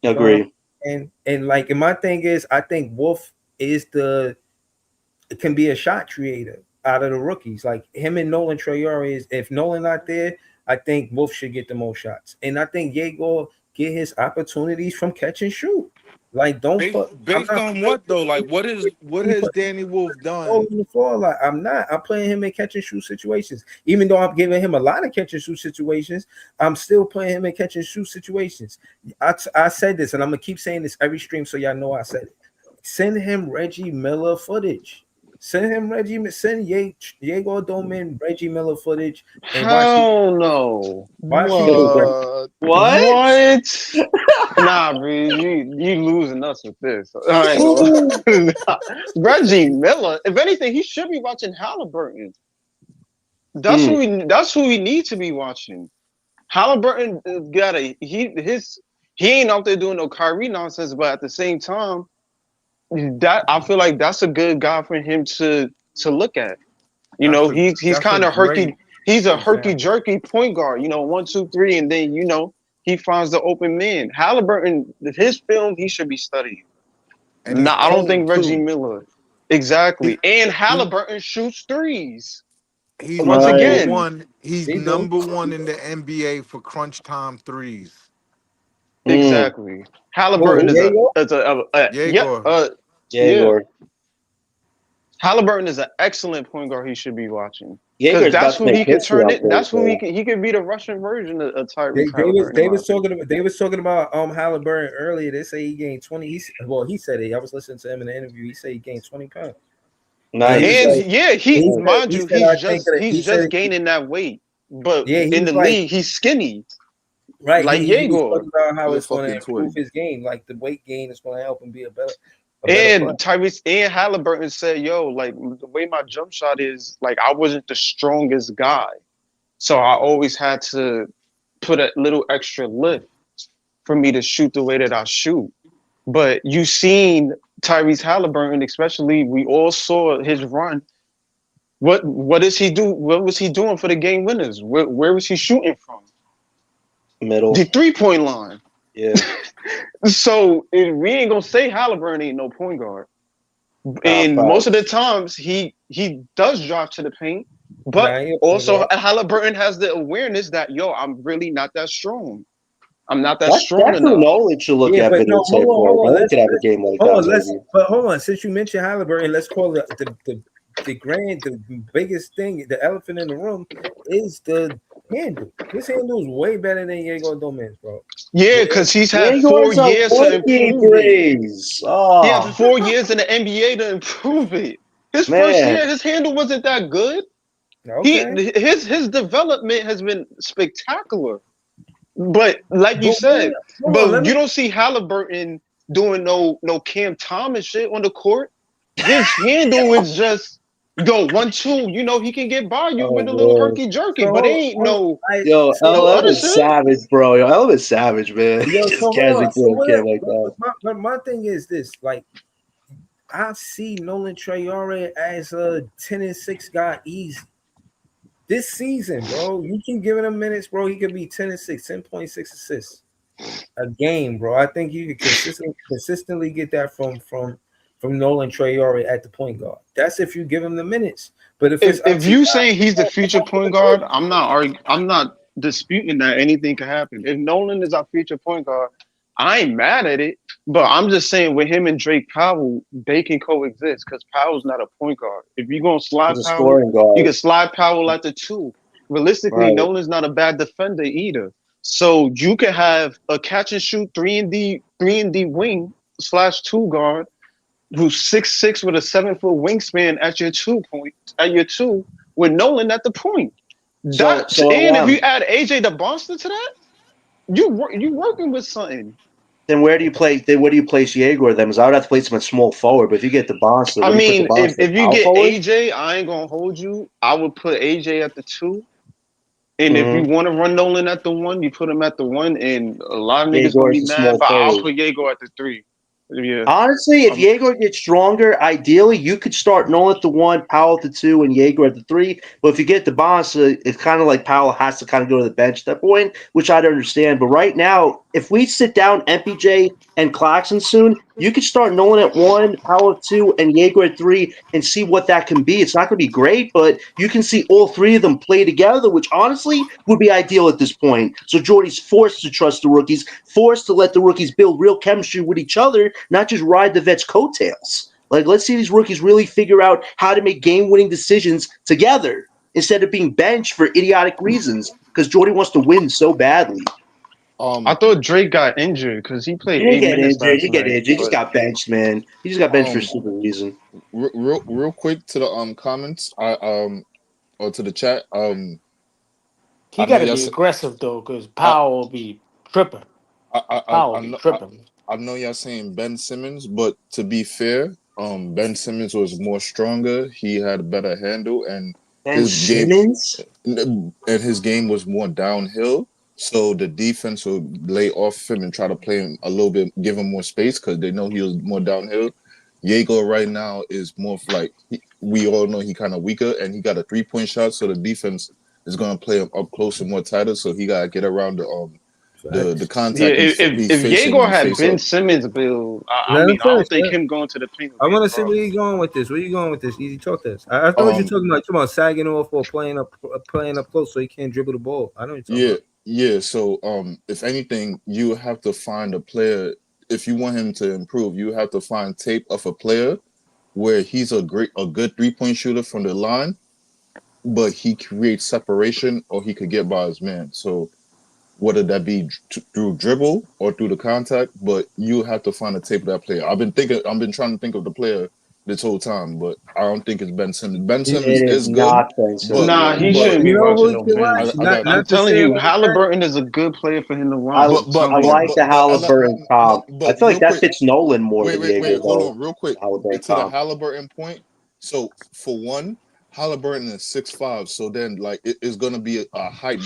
Agree. And like, and my thing is, I think Wolf is can be a shot creator out of the rookies. Like him and Nolan Traore is. If Nolan not there, I think Wolf should get the most shots, and I think Yegor get his opportunities from catch and shoot. Like based on what though? Like what has Danny Wolf done? On the floor, like I'm playing him in catch and shoot situations. Even though I'm giving him a lot of catch and shoot situations, I'm still playing him in catch and shoot situations. I said this, and I'm gonna keep saying this every stream, so y'all know I said it. Send him Reggie Miller footage. Send Yegor Doman Reggie Miller footage. And Hell no. What? Nah, bro, you losing us with this. Reggie Miller. If anything, he should be watching Halliburton. That's who we need to be watching. Halliburton he ain't out there doing no Kyrie nonsense, but at the same time, that I feel like that's a good guy for him to look at. You know, he's kind of herky. He's a herky jerky point guard. 1, 2, 3, and then he finds the open man. Halliburton, his film, he should be studying. And I don't think Reggie Miller. Exactly. And Halliburton shoots threes. He's number one in the NBA for crunch time threes. Exactly. Halliburton is Halliburton is an excellent point guard. He should be watching. Because that's who he can turn it. That's who he can be the Russian version of Tyrese Halliburton. They was talking about Halliburton earlier. They say he gained 20. He said it. I was listening to him in the interview. He said he gained 20 pounds. Nice. And he's just gaining that weight. But in the league, he's skinny. Right. Like he was talking about how it's going to improve his game. Like the weight gain is going to help him be a better and Tyrese and Halliburton said, like the way my jump shot is, like I wasn't the strongest guy. So I always had to put a little extra lift for me to shoot the way that I shoot. But you seen Tyrese Halliburton, especially, we all saw his run. What does he do? What was he doing for the game winners? Where was he shooting from? Middle. The 3-point line. Yeah. So we ain't gonna say Halliburton ain't no point guard. And most of the times he does drop to the paint, but also Halliburton has the awareness that I'm really not that strong. I'm not that strong enough. That's knowledge to look at videotape for. I could have a game like that. But hold on, since you mentioned Halliburton, let's call it the biggest thing, the elephant in the room is the handle. His handle is way better than Yegor Doman's, bro. Yeah, because he's had 4 years to improve it. He had 4 years in the NBA to improve it. His first year, his handle wasn't that good. Okay. His development has been spectacular. But like you said, you don't see Halliburton doing no Cam Thomas shit on the court. His handle is just 1-2. He can get by you with a little herky jerky, but it ain't no. LL is savage, bro. LL is savage, man. My thing is this: like, I see Nolan Traore as a 10-6 guy easy. This season, bro, you can give him minutes, bro. He could be 10 and 6, 10.6 assists a game, bro. I think you could consistently get that from Nolan Traore at the point guard. That's if you give him the minutes. But if you saying he's the future point guard, I'm not disputing that anything can happen. If Nolan is our future point guard, I ain't mad at it. But I'm just saying with him and Drake Powell, they can coexist because Powell's not a point guard. If you're gonna slide Powell, you can slide Powell at the 2. Realistically, Nolan's not a bad defender either. So you can have a catch and shoot 3 and D wing /2 guard who's 6'6" with a 7-foot wingspan at your 2 with Nolan at the point. If you add AJ DeBoston to that, you working with something. Then where do you place Yegor then? Because I would have to place him at small forward, but if you get DeBoston, I mean, if you get AJ, I ain't gonna hold you. I would put AJ at the 2. And if you want to run Nolan at the 1, you put him at the 1, and a lot of niggas gonna be mad, but I'll put Yegor at the 3. Yeah. Honestly, if Yegor gets stronger, ideally you could start Nolan at the 1, Powell at the 2, and Yegor at the 3. But if you get the boss, it's kind of like Powell has to kind of go to the bench at that point, which I'd understand. But right now, if we sit down MPJ and Claxton soon, you could start Nolan at 1, Powell at 2, and Yegor at 3, and see what that can be. It's not going to be great, but you can see all 3 of them play together, which honestly would be ideal at this point. So Jordy's forced to trust the rookies, forced to let the rookies build real chemistry with each other, not just ride the vets' coattails. Like, let's see these rookies really figure out how to make game-winning decisions together instead of being benched for idiotic reasons because Jordy wants to win so badly. I thought Drake got injured because he played. He didn't get injured. He just got benched, man. He just got benched for a stupid reason. Real quick to the comments, or to the chat. He got to be aggressive though, because Powell will be tripping. I know y'all saying Ben Simmons, but to be fair, Ben Simmons was more stronger. He had a better handle, and his game was more downhill. So the defense will lay off him and try to play him a little bit, give him more space because they know he was more downhill. Yegor right now is more like we all know he kind of weaker, and he got a 3-point shot, so the defense is going to play him up close and more tighter. So he got to get around the contact. Yeah, if Yegor had Ben Simmons build, I don't think him going to the paint. I want to see where you going with this. Where you going with this? Easy talk this. I thought you were talking about sagging off or playing up close so he can't dribble the ball. I know you're talking about. Yeah. So if anything, you have to find a player. If you want him to improve, you have to find tape of a player where he's a good 3-point shooter from the line, but he creates separation or he could get by his man. So whether that be through dribble or through the contact, but you have to find a tape of that player. I've been trying to think of the player this whole time, but I don't think it's Ben Simmons. Ben Simmons is good. He shouldn't be watching. I'm telling you, Halliburton is a good player for him to run. I like the Halliburton comp. I feel like that fits Nolan more. Wait, hold on, real quick. To the Halliburton point. So for one, Halliburton is 6'5", so then like it's gonna be a height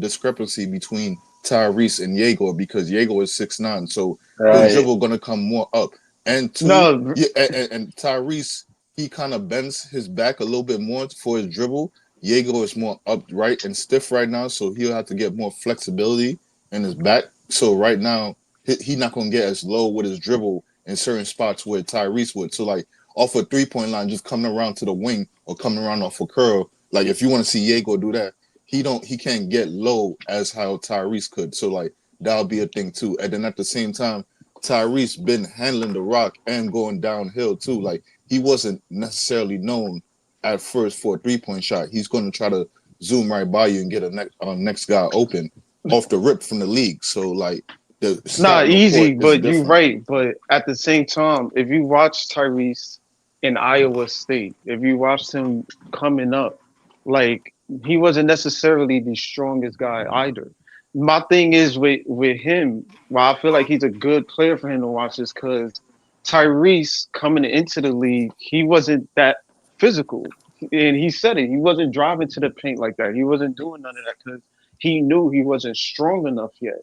discrepancy between Tyrese and Yegor because Yegor is 6'9", so the dribble gonna come more up. And and Tyrese, he kind of bends his back a little bit more for his dribble. Yegor is more upright and stiff right now, so he'll have to get more flexibility in his back. So right now, he's not gonna get as low with his dribble in certain spots where Tyrese would. So like off a 3-point line, just coming around to the wing or coming around off a curl. Like if you want to see Yegor do that, he can't get low as how Tyrese could. So like that'll be a thing too. And then at the same time, Tyrese been handling the rock and going downhill too. Like he wasn't necessarily known at first for a 3-point shot. He's going to try to zoom right by you and get a next guy open off the rip from the league. So like it's not easy, but you're right. But at the same time, if you watch Tyrese in Iowa State, if you watched him coming up, like he wasn't necessarily the strongest guy either. My thing is with him, well, I feel like he's a good player for him to watch is because Tyrese coming into the league, he wasn't that physical. And he said it. He wasn't driving to the paint like that. He wasn't doing none of that because he knew he wasn't strong enough yet.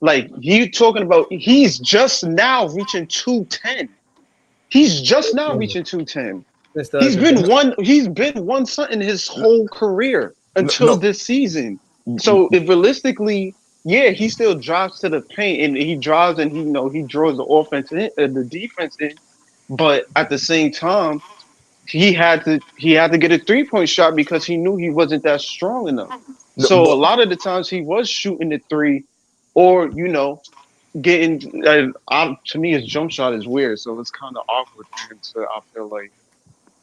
Like, you talking about, he's just now reaching 210. He's just now reaching 210. He's been one something his whole career. until this season. So if realistically, yeah, he still drives to the paint and he drives and he draws the offense in, the defense in, but at the same time, he had to get a 3-point shot because he knew he wasn't that strong enough. So a lot of the times he was shooting the three, or getting. To me, his jump shot is weird, so it's kind of awkward for him to, I feel like,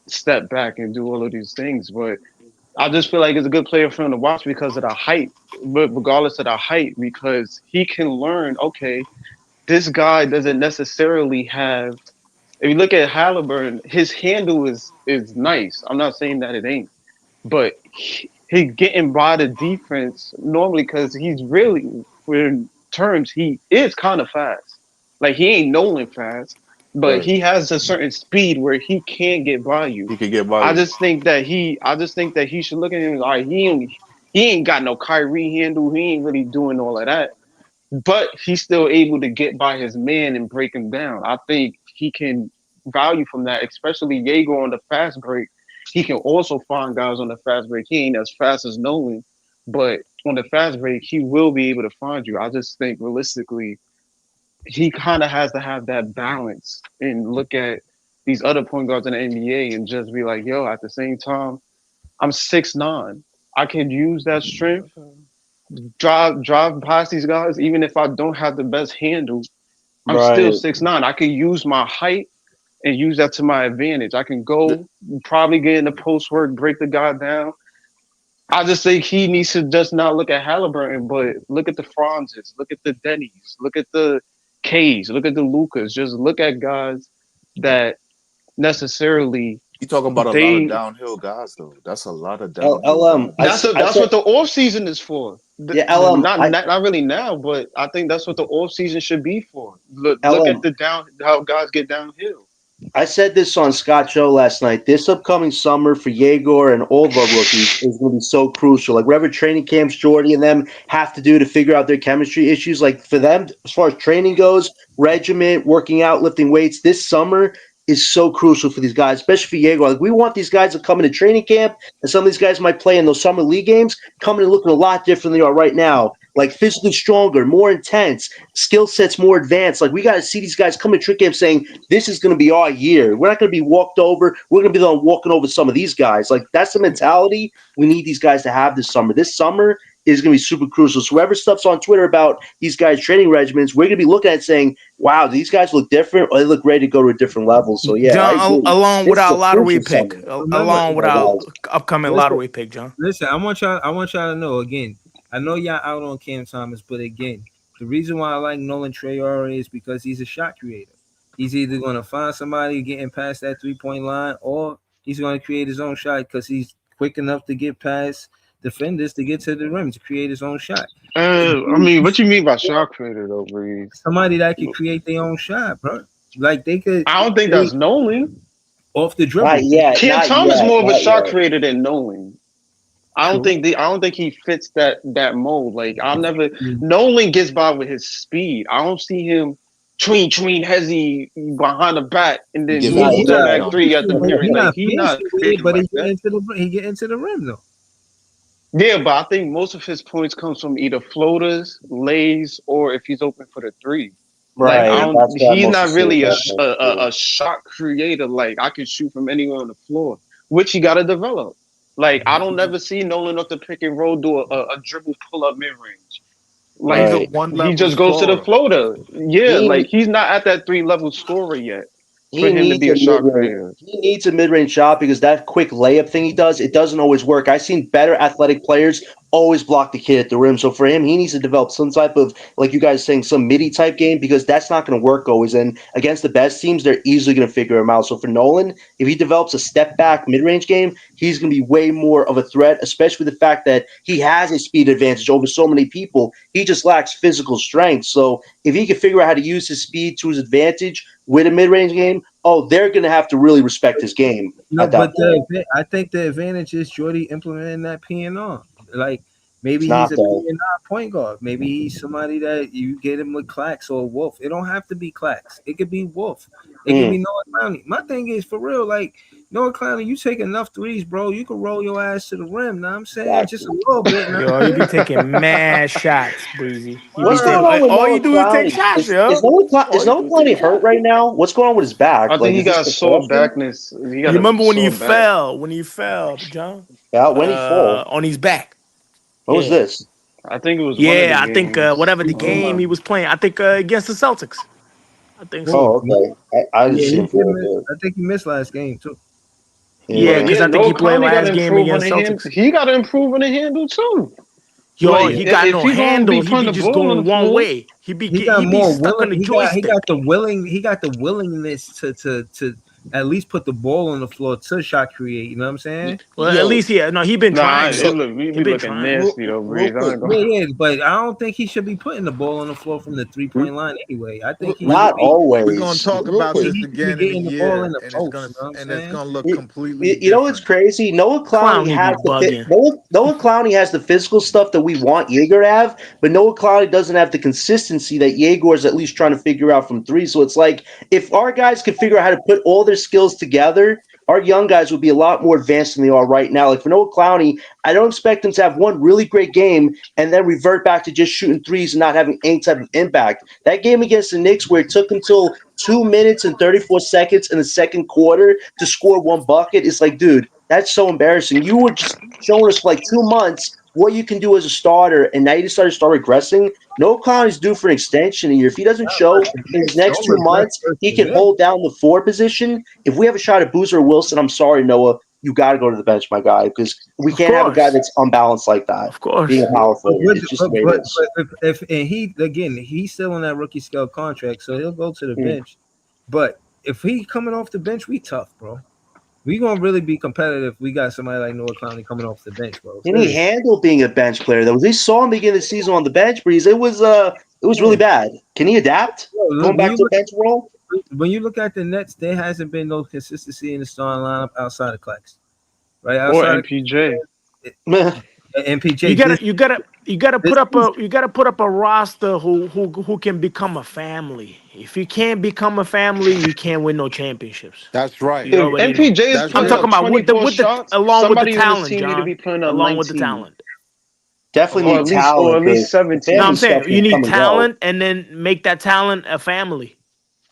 step back and do all of these things. But I just feel like it's a good player for him to watch because of the height, but regardless of the height, because he can learn. Okay, this guy doesn't necessarily have. If you look at Halliburton, his handle is nice. I'm not saying that it ain't, but he getting by the defense normally because he's really, in terms, he is kind of fast. Like, he ain't Nolan fast, but Right. he has a certain speed where he can get by you. He could get by. I just think that he should look at him as, all right, he ain't got no Kyrie handle. He ain't really doing all of that, but he's still able to get by his man and break him down. I think he can value from that, especially Jaeger on the fast break. He can also find guys on the fast break. He ain't as fast as Nolan, but on the fast break, he will be able to find you. I just think realistically, he kind of has to have that balance and look at these other point guards in the NBA and just be like, yo, at the same time, I'm 6'9". I can use that strength, drive past these guys, even if I don't have the best handle. I'm still 6'9". I can use my height and use that to my advantage. I can go probably get in the post work, break the guy down. I just think he needs to just not look at Halliburton, but look at the Franzes, look at the Denny's, look at the K's, look at the Lucas. Just look at guys that necessarily. You talking about a lot of downhill guys, though. That's a lot of downhill. LM, That's what the off season is for. Yeah, LM, not really now, but I think that's what the off season should be for. Look at how guys get downhill. I said this on Scott Show last night. This upcoming summer for Jaeger and all of our rookies is going to be so crucial. Like, whatever training camps Jordy and them have to do to figure out their chemistry issues, like for them, as far as training goes, regiment, working out, lifting weights, this summer is so crucial for these guys, especially for Jaeger. Like, we want these guys to come into training camp, and some of these guys might play in those summer league games, coming and looking a lot different than they are right now. Like, physically stronger, more intense, skill sets more advanced. Like, we got to see these guys come in training camp saying, this is going to be our year. We're not going to be walked over. We're going to be the one walking over some of these guys. Like, that's the mentality we need these guys to have this summer. This summer is going to be super crucial. So whoever stuff's on Twitter about these guys' training regimens, we're going to be looking at it saying, wow, these guys look different, or they look ready to go to a different level. So, yeah. John, along with our lottery crucial pick, summer. along with our upcoming lottery pick, John. Listen, I want y'all to know again. I know y'all out on Cam Thomas, but again, the reason why I like Nolan Traore is because he's a shot creator. He's either going to find somebody getting past that 3-point line, or he's going to create his own shot because he's quick enough to get past defenders to get to the rim to create his own shot. I mean, what you mean by shot creator, though, Breeze? Somebody that can create their own shot, bro. Like, they could. I don't think that's Nolan. Off the dribble. Cam Thomas is more of a shot creator than Nolan. I don't think he fits that mold. Like, Nolan gets by with his speed. I don't see him tween hezzy behind the back and then move to back three at the rim. Like, he's not creative, but he get into the rim though. Yeah, but I think most of his points comes from either floaters, lays, or if he's open for the three. Right. Like, he's not really a shot creator. Like, I can shoot from anywhere on the floor, which he got to develop. Like, I don't never see Nolan off the pick and roll do a dribble pull up mid range. Like, he just goes to the floater. Yeah, like, he's not at that 3-level scorer yet. For him to be a shot creator. He needs a mid-range shot because that quick layup thing he does, it doesn't always work. I've seen better athletic players always block the kid at the rim. So for him, he needs to develop some type of, like you guys saying, some midi type game because that's not going to work always. And against the best teams, they're easily going to figure him out. So for Nolan, if he develops a step back mid-range game, he's going to be way more of a threat, especially with the fact that he has a speed advantage over so many people. He just lacks physical strength. So if he can figure out how to use his speed to his advantage with a mid-range game, they're going to have to really respect his game. No, but I think the advantage is Jordy implementing that PNR. Like, maybe he's a PNR point guard. Maybe he's somebody that you get him with Clax or Wolf. It don't have to be Clax. It could be Wolf. It could be Noah Downey. My thing is, for real, like, Noah Clowney, you take enough threes, bro. You can roll your ass to the rim. Know what I'm saying? Just a little bit. Yo, you be taking mad shots, Breezy. What's going on with All you Noah do is take Clowney? shots, Is yo. Noah Clowney hurt right now? What's going on with his back? I think he is this got sore concussion? backness. He You got remember when sore he back. fell? When he fell, John? Yeah, when he fall? On his back. What was this? I think it was one of Yeah, the I think games. whatever the game he was playing. I think against the Celtics. I think so. Oh, okay. I didn't see him for a bit. I think he missed last game too. Yeah, because I think Noah he played Clowney gotta last game improve on against the hand. Celtics. He got to improve on the handle too. Yo, Like, he got if no he gonna handle. be He putting be the just ball on going the one floor, way. He be stuck on the He joystick. got the willingness to at least put the ball on the floor to shot create. You know what I'm saying? Well, at least he been trying. he be looking trying. nasty though, Breeze. Yeah, but I don't think he should be putting the ball on the floor from the 3-point line anyway. I think he Not always. We're gonna talk about this he again be in a getting the ball year, in the and post. it's gonna look completely. You know what's crazy? Noah Clowney has bugging. Noah Clowney has the physical stuff that we want Jaeger to have, but Noah Clowney doesn't have the consistency that Jaeger is at least trying to figure out from three. So it's like if our guys could figure out how to put all their skills together, our young guys would be a lot more advanced than they are right now. Like for Noah Clowney, I don't expect him to have one really great game and then revert back to just shooting threes and not having any type of impact. That game against the Knicks where it took until 2 minutes and 34 seconds in the second quarter to score one bucket, it's like, dude, that's so embarrassing. You were just showing us for like 2 months what you can do as a starter, and now you decided to start regressing. Noah Clowney's due for an extension a year. If he doesn't show in his next 2 months, he can hold down the 4 position. If we have a shot at Boozer or Wilson, I'm sorry, Noah, you got to go to the bench, my guy, because we can't have a guy that's unbalanced like that. Of course, being a power forward. It's just the way it is. If he's still on that rookie scale contract, so he'll go to the bench. But if he coming off the bench, we tough, bro. We gonna really be competitive. We got somebody like Noah Clowney coming off the bench, bro. Can he handle being a bench player though? We saw him begin the season on the bench, Breeze. It was really bad. Can he adapt? Going back to the bench role? When you look at the Nets, there hasn't been no consistency in the starting lineup outside of Klex, right? Outside or MPJ. MPJ. You gotta put up a roster who can become a family. If you can't become a family, you can't win no championships. That's right. You already MPJ is know. I'm talking about with the shots, along with the somebody on talent, this team John. need to be putting up Along with the 19. talent. Definitely Or need at least- talent. or at least 17. No, I'm saying you need come and go. talent and then make that talent a family.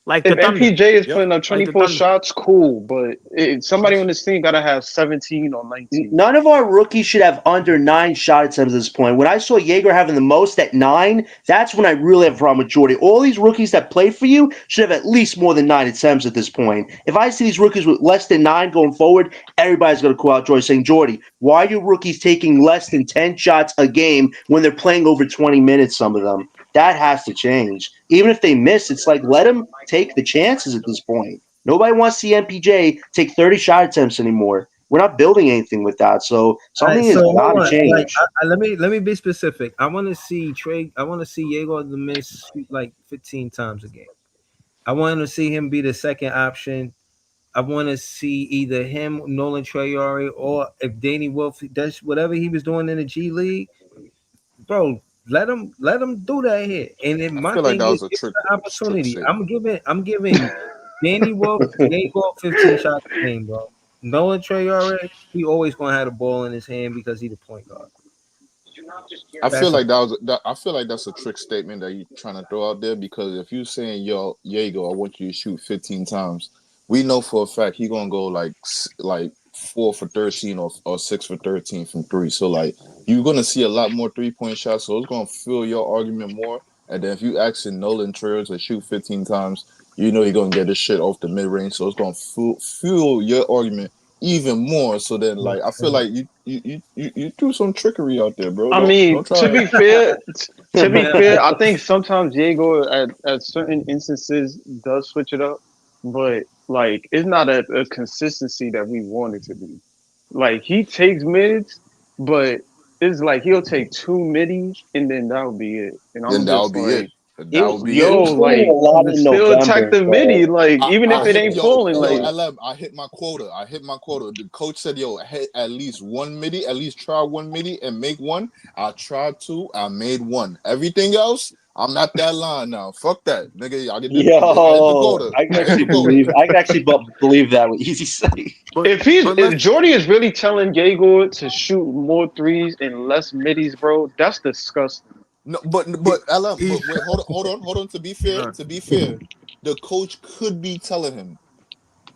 Like If the Thunder. MPJ is putting up Like the 24 Thunder. shots, cool. But somebody on this team got to have 17 or 19. None of our rookies should have under 9 shot attempts at this point. When I saw Jaeger having the most at 9, that's when I really have a problem with Jordy. All these rookies that played for you should have at least more than 9 attempts at this point. If I see these rookies with less than 9 going forward, everybody's going to call out Jordy saying, Jordy, why are your rookies taking less than 10 shots a game when they're playing over 20 minutes, some of them? That has to change. Even if they miss, it's like, let them take the chances at this point. Nobody wants to see MPJ take 30 shot attempts anymore. We're not building anything with that. So something has got to change. Like, let me be specific. I want to see Jaeger the miss shoot like 15 times a game. I want to see him be the second option. I want to see either him, Nolan Traore, or if Danny Wolf does whatever he was doing in the G League, bro. Let him do that here. And then my feel like thing that was is, a it's trick- an opportunity. trick I'm giving Danny Wolf 15 shots a game, bro. Nolan Traore, he always gonna have the ball in his hand because he's the point guard. I feel like I feel like that's a trick statement that you're trying to throw out there, because if you're saying, yo, Jaeger, I want you to shoot 15 times, we know for a fact he's gonna go like 4 for 13 or 6 for 13 from 3. So like you're gonna see a lot more 3-point shots. So it's gonna fuel your argument more. And then if you asking Nolan Traore to shoot 15 times, you know you're gonna get this shit off the mid range. So it's gonna fuel your argument even more. So then, like, I feel like you threw some trickery out there, bro. To be fair, I think sometimes Diego at certain instances does switch it up, but like it's not a consistency that we want it to be. Like he takes mids, but it's like he'll take 2 middies and then that'll be it. And I'm that'll just be like, it. That would be like still attack the midi, like even if it ain't falling. Like I hit my quota. The coach said, "Yo, at least 1 midi. At least try 1 midi and make 1." I tried 2. I made 1. Everything else, I'm not that line now. Fuck that, nigga. I get Yo, I can actually believe that with Easy say. If Jordy is really telling Yegor to shoot more threes and less middies, bro, that's disgusting. No, but LM, but wait, hold on. To be fair, the coach could be telling him,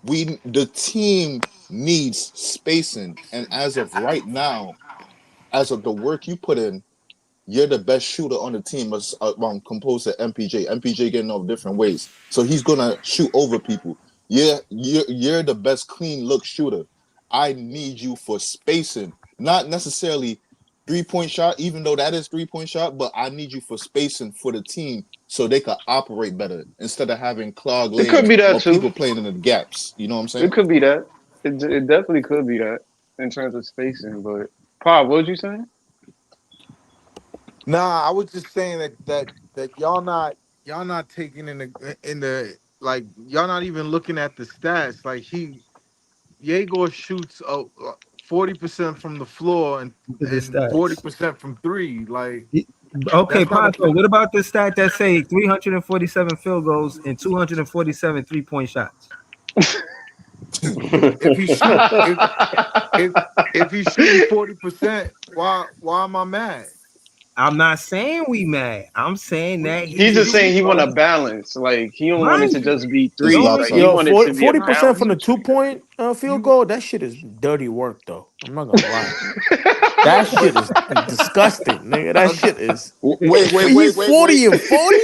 the team needs spacing, and as of right now, as of the work you put in, you're the best shooter on the team, composed of MPJ. MPJ getting off different ways, so he's gonna shoot over people. You're the best clean look shooter. I need you for spacing, not necessarily 3-point shot, even though that is 3-point shot, but I need you for spacing for the team so they could operate better instead of having clogged lanes could be that or too. people playing in the gaps. You know what I'm saying? It could be that. It definitely could be that in terms of spacing. But Paul, what was you saying? Nah, I was just saying that y'all not taking in the like y'all not even looking at the stats. Like Yegor shoots 40% from the floor and 40% from three. Like okay, Paco, what about the stat that say 347 field goals and 247 3-point shots? if he's shooting 40%, why am I mad? I'm not saying we mad. I'm saying that he's just saying he want a balance. Like he don't want it to just be three. Like, he want it to be 40% from the 2-point field goal. That shit is dirty work, though. I'm not gonna lie. That shit is disgusting, nigga. That shit is. Wait. 40 and 40.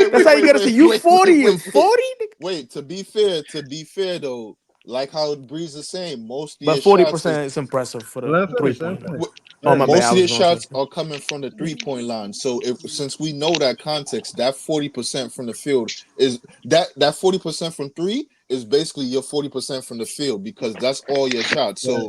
That's how you gotta say you 40 and 40. Wait, to be fair though, like how Breeze is saying, most of but 40% is impressive for the 3-point. Most of your shots are coming from the 3-point line. So since we know that context, that 40% from the field is that 40% from 3 is basically your 40% from the field because that's all your shots. So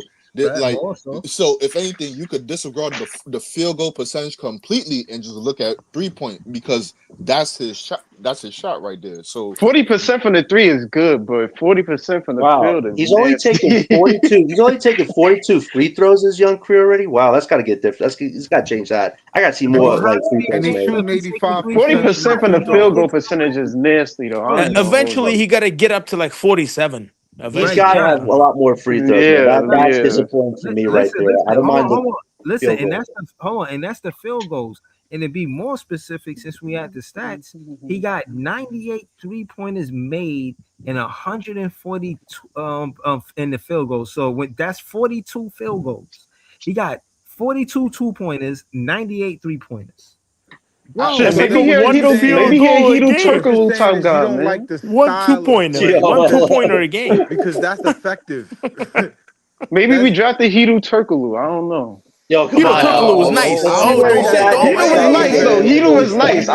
so if anything, you could disregard the field goal percentage completely and just look at 3-point because that's his shot. That's his shot right there. So 40% from the 3 is good, but 40% from the field is he's only taking 42. He's only taking 42 free throws his young career already. Wow, that's got to get different. He's got to change that. I got to see more like free throws. And he's shooting 40% from the field goal percentage is nasty though. Eventually, he got to get up to like 47. He's got to have a lot more free throws. That's disappointing for me right there. I don't mind Listen, and that's the field goals. And to be more specific, since we had the stats, he got 98 3-pointers made and 142 in the field goals. So that's 42 field goals. He got 42 2-pointers, 98 3-pointers. Wow, maybe Hedo Turkoglu type guy, man. Like the 1 2-pointer, 1 2-pointer a game because that's effective. Maybe we drafted Hedo Turkoglu. I don't know. Yo, Hedo Turkoglu was nice. Hedo was nice.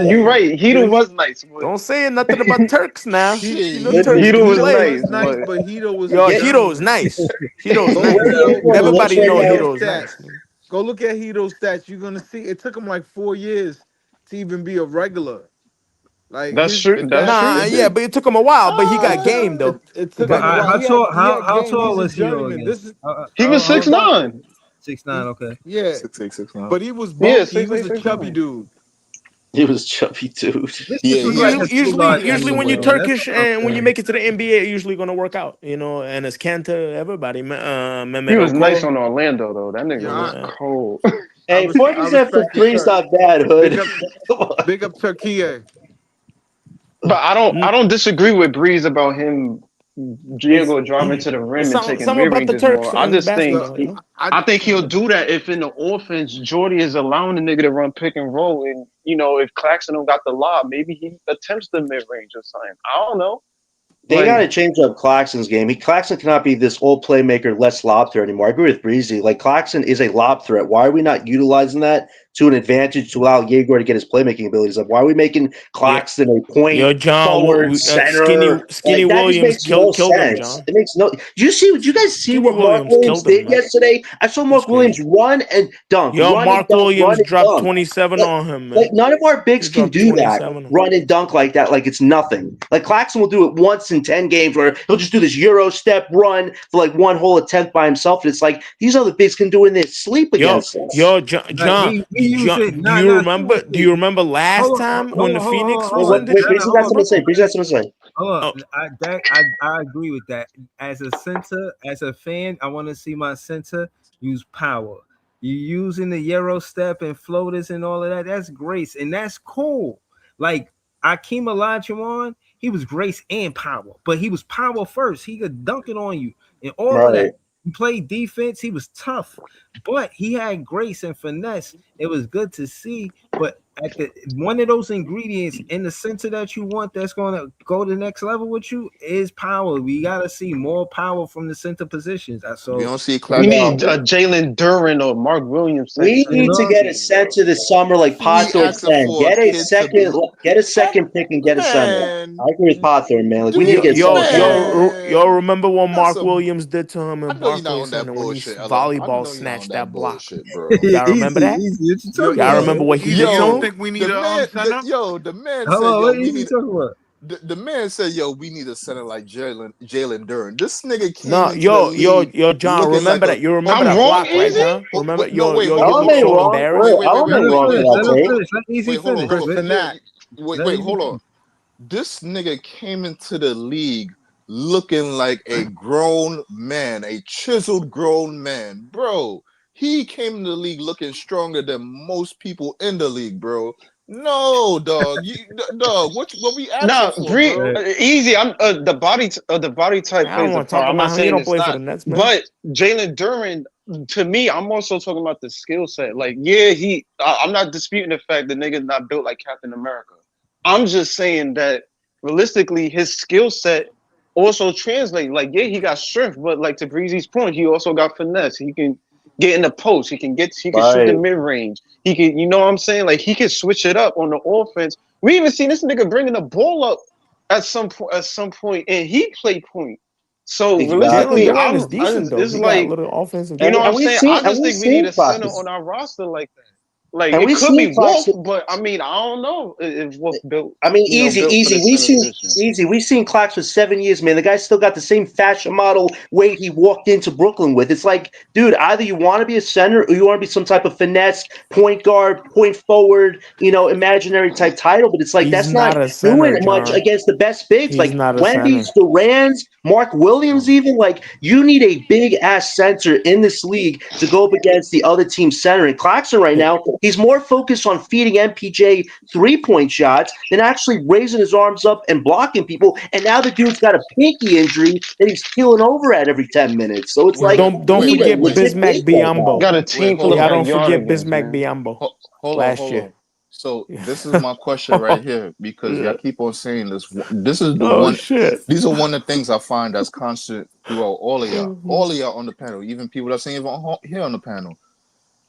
You're right. Hedo was nice. Don't say nothing about Turks now. Hedo was nice, but Hedo was Hedo is nice. Hedo is nice. Everybody knows Hedo is nice. Go look at Hedo's stats. You're gonna see it took him like 4 years to even be a regular. Like that's true. Yeah, but it took him a while. But he got game though. It took him a while. How tall was Hedo? He was 6'9". 6'9", okay. Yeah. 6'8", 6'9". But he was bulky. He was a chubby dude. He was chubby dude. Usually when you're Turkish and when you make it to the NBA, it's usually gonna work out. You know, and it's Kenta, everybody. He was nice on Orlando though. That nigga was cold. Hey, 40% for 3 is not bad, Hood. Big up Turkey. But I don't disagree with Breeze about him driving to the rim and taking mid-ranges more. I just think I think he'll do that if in the offense Jordy is allowing the nigga to run pick and roll, and if Claxton don't got the lob, maybe he attempts the mid-range or something. I don't know. They got to change up Claxton's game. Claxton cannot be this old playmaker, less lob threat anymore. I agree with Breezy. Like, Claxton is a lob threat. Why are we not utilizing that to an advantage to allow Yegor to get his playmaking abilities up? Why are we making Claxton a point forward, center? Skinny Williams killed him, John. It makes no. Did you guys see what Mark Williams did yesterday? I saw Mark Williams run and dunk. Mark Williams dropped 27 on him, man. Like, none of our bigs can do that. Run and dunk like that, like it's nothing. Like, Claxton will do it once in in 10 games where he'll just do this Euro step run for like one whole attempt by himself. And it's like these other bigs can do it in their sleep against us. John, do you remember last time when the Phoenix was in the Breezy got something to say. Breezy got something to say. Hold on. I agree with that. As a center, as a fan, I want to see my center use power. You using the Euro step and floaters and all of that. That's grace, and that's cool. Like Akeem Olajuwon, he was grace and power, but he was power first. He could dunk it on you and all of that. He played defense. He was tough, but he had grace and finesse. It was good to see. But at one of those ingredients in the center that you want that's going to go to the next level with you is power. We got to see more power from the center positions. We don't see we need Jalen Duren or Mark Williams. We need to get a center this summer like Pothorn said. Get a second pick and get a center. I agree with Pothorn, man. Like, we need to get yo, remember what Mark Williams did to him in Barclays Center when he volleyball snatched that block? Y'all remember that? Y'all remember what he did to him? We need a center. The man said, what is he talking about? The man said, "Yo, we need a center like Jalen Duren." This nigga came. No, yo, John. Remember that? You remember that block, right, John? Remember? Yo, you look so embarrassed. Wait, hold on. This nigga came into the league looking like a grown man, a chiseled grown man, bro. He came in the league looking stronger than most people in the league, bro. No, dog. Dog, what we asking for, bro? Easy. I'm the body type plays a part. I'm not saying it's not. For the Nets, but Jalen Duren, to me, I'm also talking about the skill set. Like, yeah, I'm not disputing the fact the nigga's not built like Captain America. I'm just saying that realistically, his skill set also translates. Like, yeah, he got strength, but like to Breezy's point, he also got finesse. He can get in the post. He can shoot the mid range. He can, you know what I'm saying? Like, he can switch it up on the offense. We even seen this nigga bringing the ball up at some point, and he played point. So realistically, it's like, little offensive. You know what I'm saying? I just think we need a center on our roster like that. Like, it could be Wolf, but I mean, I don't know if Wolf built. I mean, easy. We've seen Clax for 7 years, man. The guy still got the same fashion model way he walked into Brooklyn with. It's like, dude, either you want to be a center or you want to be some type of finesse, point guard, point forward, imaginary type title. But it's like that's not doing much against the best bigs. Like Wemby's, Durant's, Mark Williams, even. Like, you need a big ass center in this league to go up against the other team's center. And Claxton right now, he's more focused on feeding MPJ 3-point shots than actually raising his arms up and blocking people. And now the dude's got a pinky injury that he's keeling over at every 10 minutes. So it's like, don't forget Bismack Biyombo. Got a team full of don't forget Bismack Biyombo. Last year. So this is my question right here, because y'all keep on saying this. This is the one. Shit. These are one of the things I find that's constant throughout all of y'all. All of y'all on the panel, even people that's saying even here on the panel.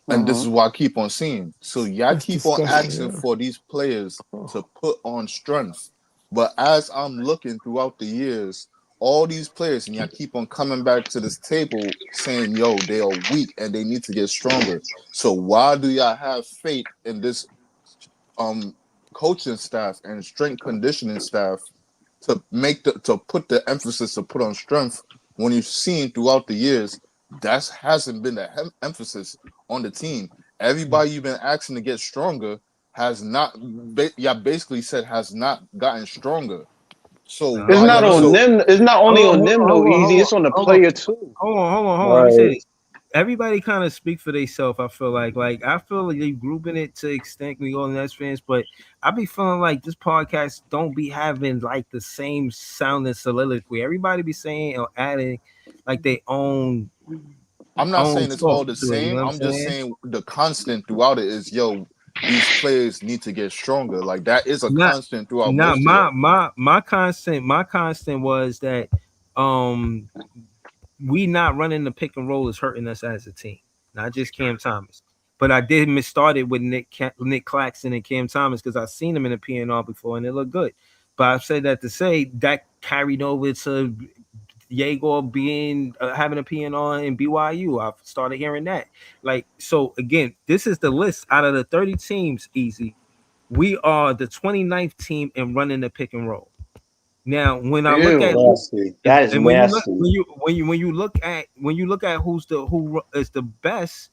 And this is what I keep on seeing. So y'all keep on asking for these players to put on strength. But as I'm looking throughout the years, all these players, and y'all keep on coming back to this table saying, yo, they are weak and they need to get stronger. So why do y'all have faith in this coaching staff and strength conditioning staff to put the emphasis to put on strength when you've seen throughout the years that hasn't been the emphasis on the team? Everybody you've been asking to get stronger has not. Y'all basically said has not gotten stronger. So it's not on them. It's not only on them though. Easy. It's on the player too. Hold on. Let me say this. Everybody kind of speak for themselves. I feel like I feel like they grouping it to extent we all Nets fans, but I be feeling like this podcast don't be having like the same sounding soliloquy. Everybody be saying or adding like their own. I'm not saying it's all the same. I'm just saying the constant throughout it is, yo, these players need to get stronger. Like that is a constant throughout. My constant was that we not running the pick and roll is hurting us as a team, not just Cam Thomas. But I did start it with Nick Claxton and Cam Thomas because I've seen them in the PNR before and it looked good. But I've said that to say that carried over to Yegor being having a PNR in BYU. I've started hearing that. Like, so again, this is the list out of the 30 teams. Easy, we are the 29th team in running the pick and roll. Now, when I look at nasty. That is and when nasty. you look at who is the best,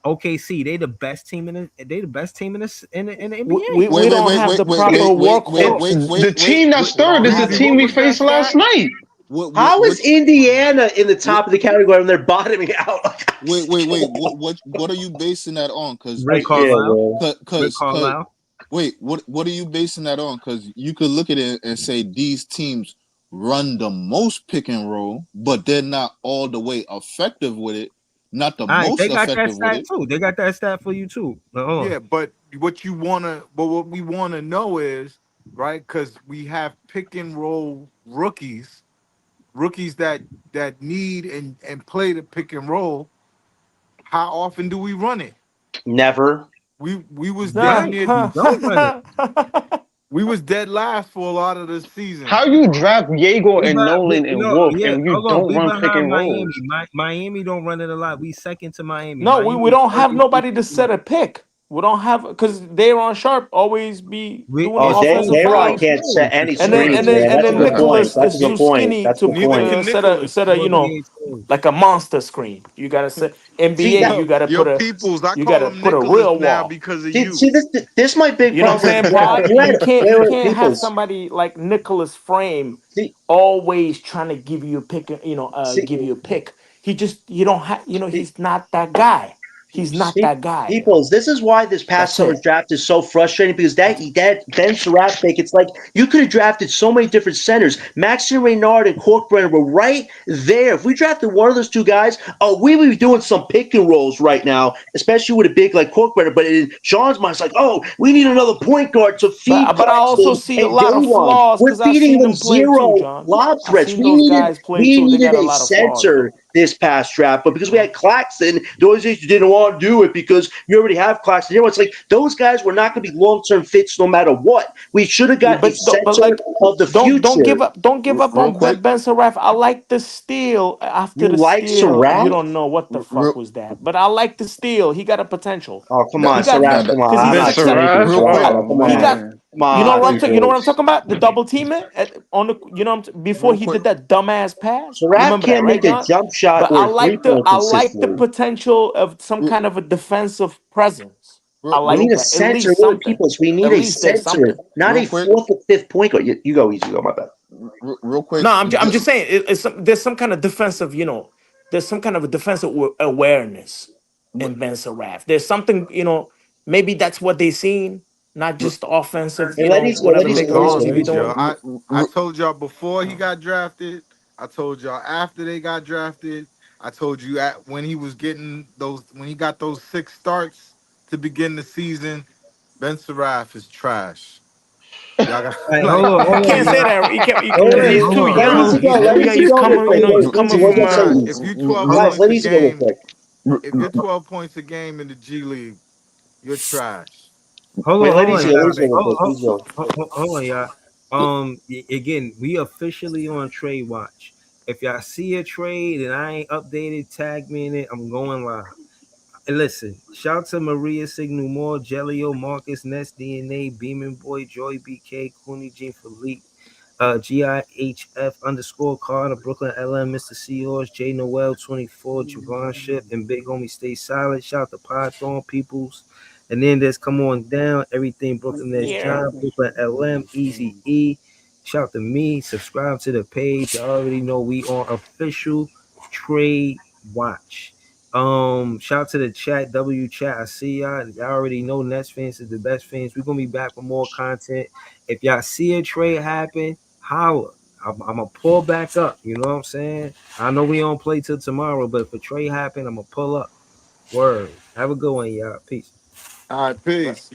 OKC, they the best team in the NBA. We don't have the proper workhorse. The team that's third is the team we faced last night. How is Indiana in the top of the category when they're bottoming out? Wait. What are you basing that on? Because Ray Carlisle. wait, what are you basing that on? Because you could look at it and say these teams run the most pick and roll, but they're not all the way effective with it. Not the most effective with it. Too. They got that stat for you too. Yeah, but what we wanna know is, right? Because we have pick and roll rookies that need and play the pick and roll. How often do we run it? Never. We was damn near don't run it. We was dead last for a lot of the season. How you draft Jaeger and Nolan and Wolf and you don't run pick and roll? Miami don't run it a lot. We second to Miami. No, we don't have nobody to set a pick. We don't have because Daron Sharp always be doing offensive Daron can't set any screens. And then Nicholas is too skinny to set a like a monster screen. You gotta set NBA. You gotta put a real wall because of you. See this my big. You know what I'm saying? You can't have somebody like Nicholas Frame always trying to give you a pick. Give you a pick. You don't have. He's not that guy. He's not that guy. This is why this past summer's draft is so frustrating because that Ben Sherratt pick, it's like you could have drafted so many different centers. Maxime Reynard and Corkbrenner were right there. If we drafted one of those two guys, we would be doing some pick and rolls right now, especially with a big like Corkbrenner. But in Sean's mind, it's like, we need another point guard to feed. But I also see a lot of flaws. We're feeding them zero lob threats. We needed a center this past draft, but because we had Claxton, the organization didn't want to do it because you already have Claxton. It's like those guys were not going to be long-term fits no matter what. We should have got a center of the future. Don't give up on Ben Sherratt. I like the steal after the steal. Sherratt? You don't know what the fuck was that, but I like the steal. He got a potential. Oh come on, Sherratt! Come on, You know what I'm talking about? The double team on the before he did that dumbass pass. Sherratt can't make a jump shot. But I like the potential of some kind of a defensive presence. We need a center. We need a center, not a fourth or fifth point guard. You go easy. Go my bad. Real quick. No, I'm just saying there's some kind of defensive. There's some kind of a defensive awareness in Ben Sherratt. There's something. Maybe that's what they seen. Not just offensive. I told y'all before he got drafted. I told y'all after they got drafted. I told you when he got those 6 starts to begin the season. Ben Sherratt is trash. He can't say that. He's too young. He's coming from. If you 12 points a game, if you're 12 points a game in the G League, you're trash. Hold on, y'all. Again, we officially on trade watch. If y'all see a trade and I ain't updated, tag me in it. I'm going live. And listen, shout out to Maria Signal Moore, Jellio, Marcus, Ness, DNA, Beeman Boy, Joy BK, Cooney, Jean Philippe, GIHF _Carter, Brooklyn LM, Mr. Seahorse, J Noel 24, Javon Ship, and Big Homie Stay Silent. Shout out to Python Peoples. And then there's come on down, everything Brooklyn Nets John, Brooklyn LM, Easy E. Shout out to me. Subscribe to the page. You already know we on official trade watch. Shout out to the chat, W chat. I see y'all. Y'all already know Nets fans is the best fans. We're gonna be back with more content. If y'all see a trade happen, holla. I'm gonna pull back up. You know what I'm saying? I know we don't play till tomorrow, but if a trade happen, I'm gonna pull up. Word. Have a good one, y'all. Peace. All right, peace.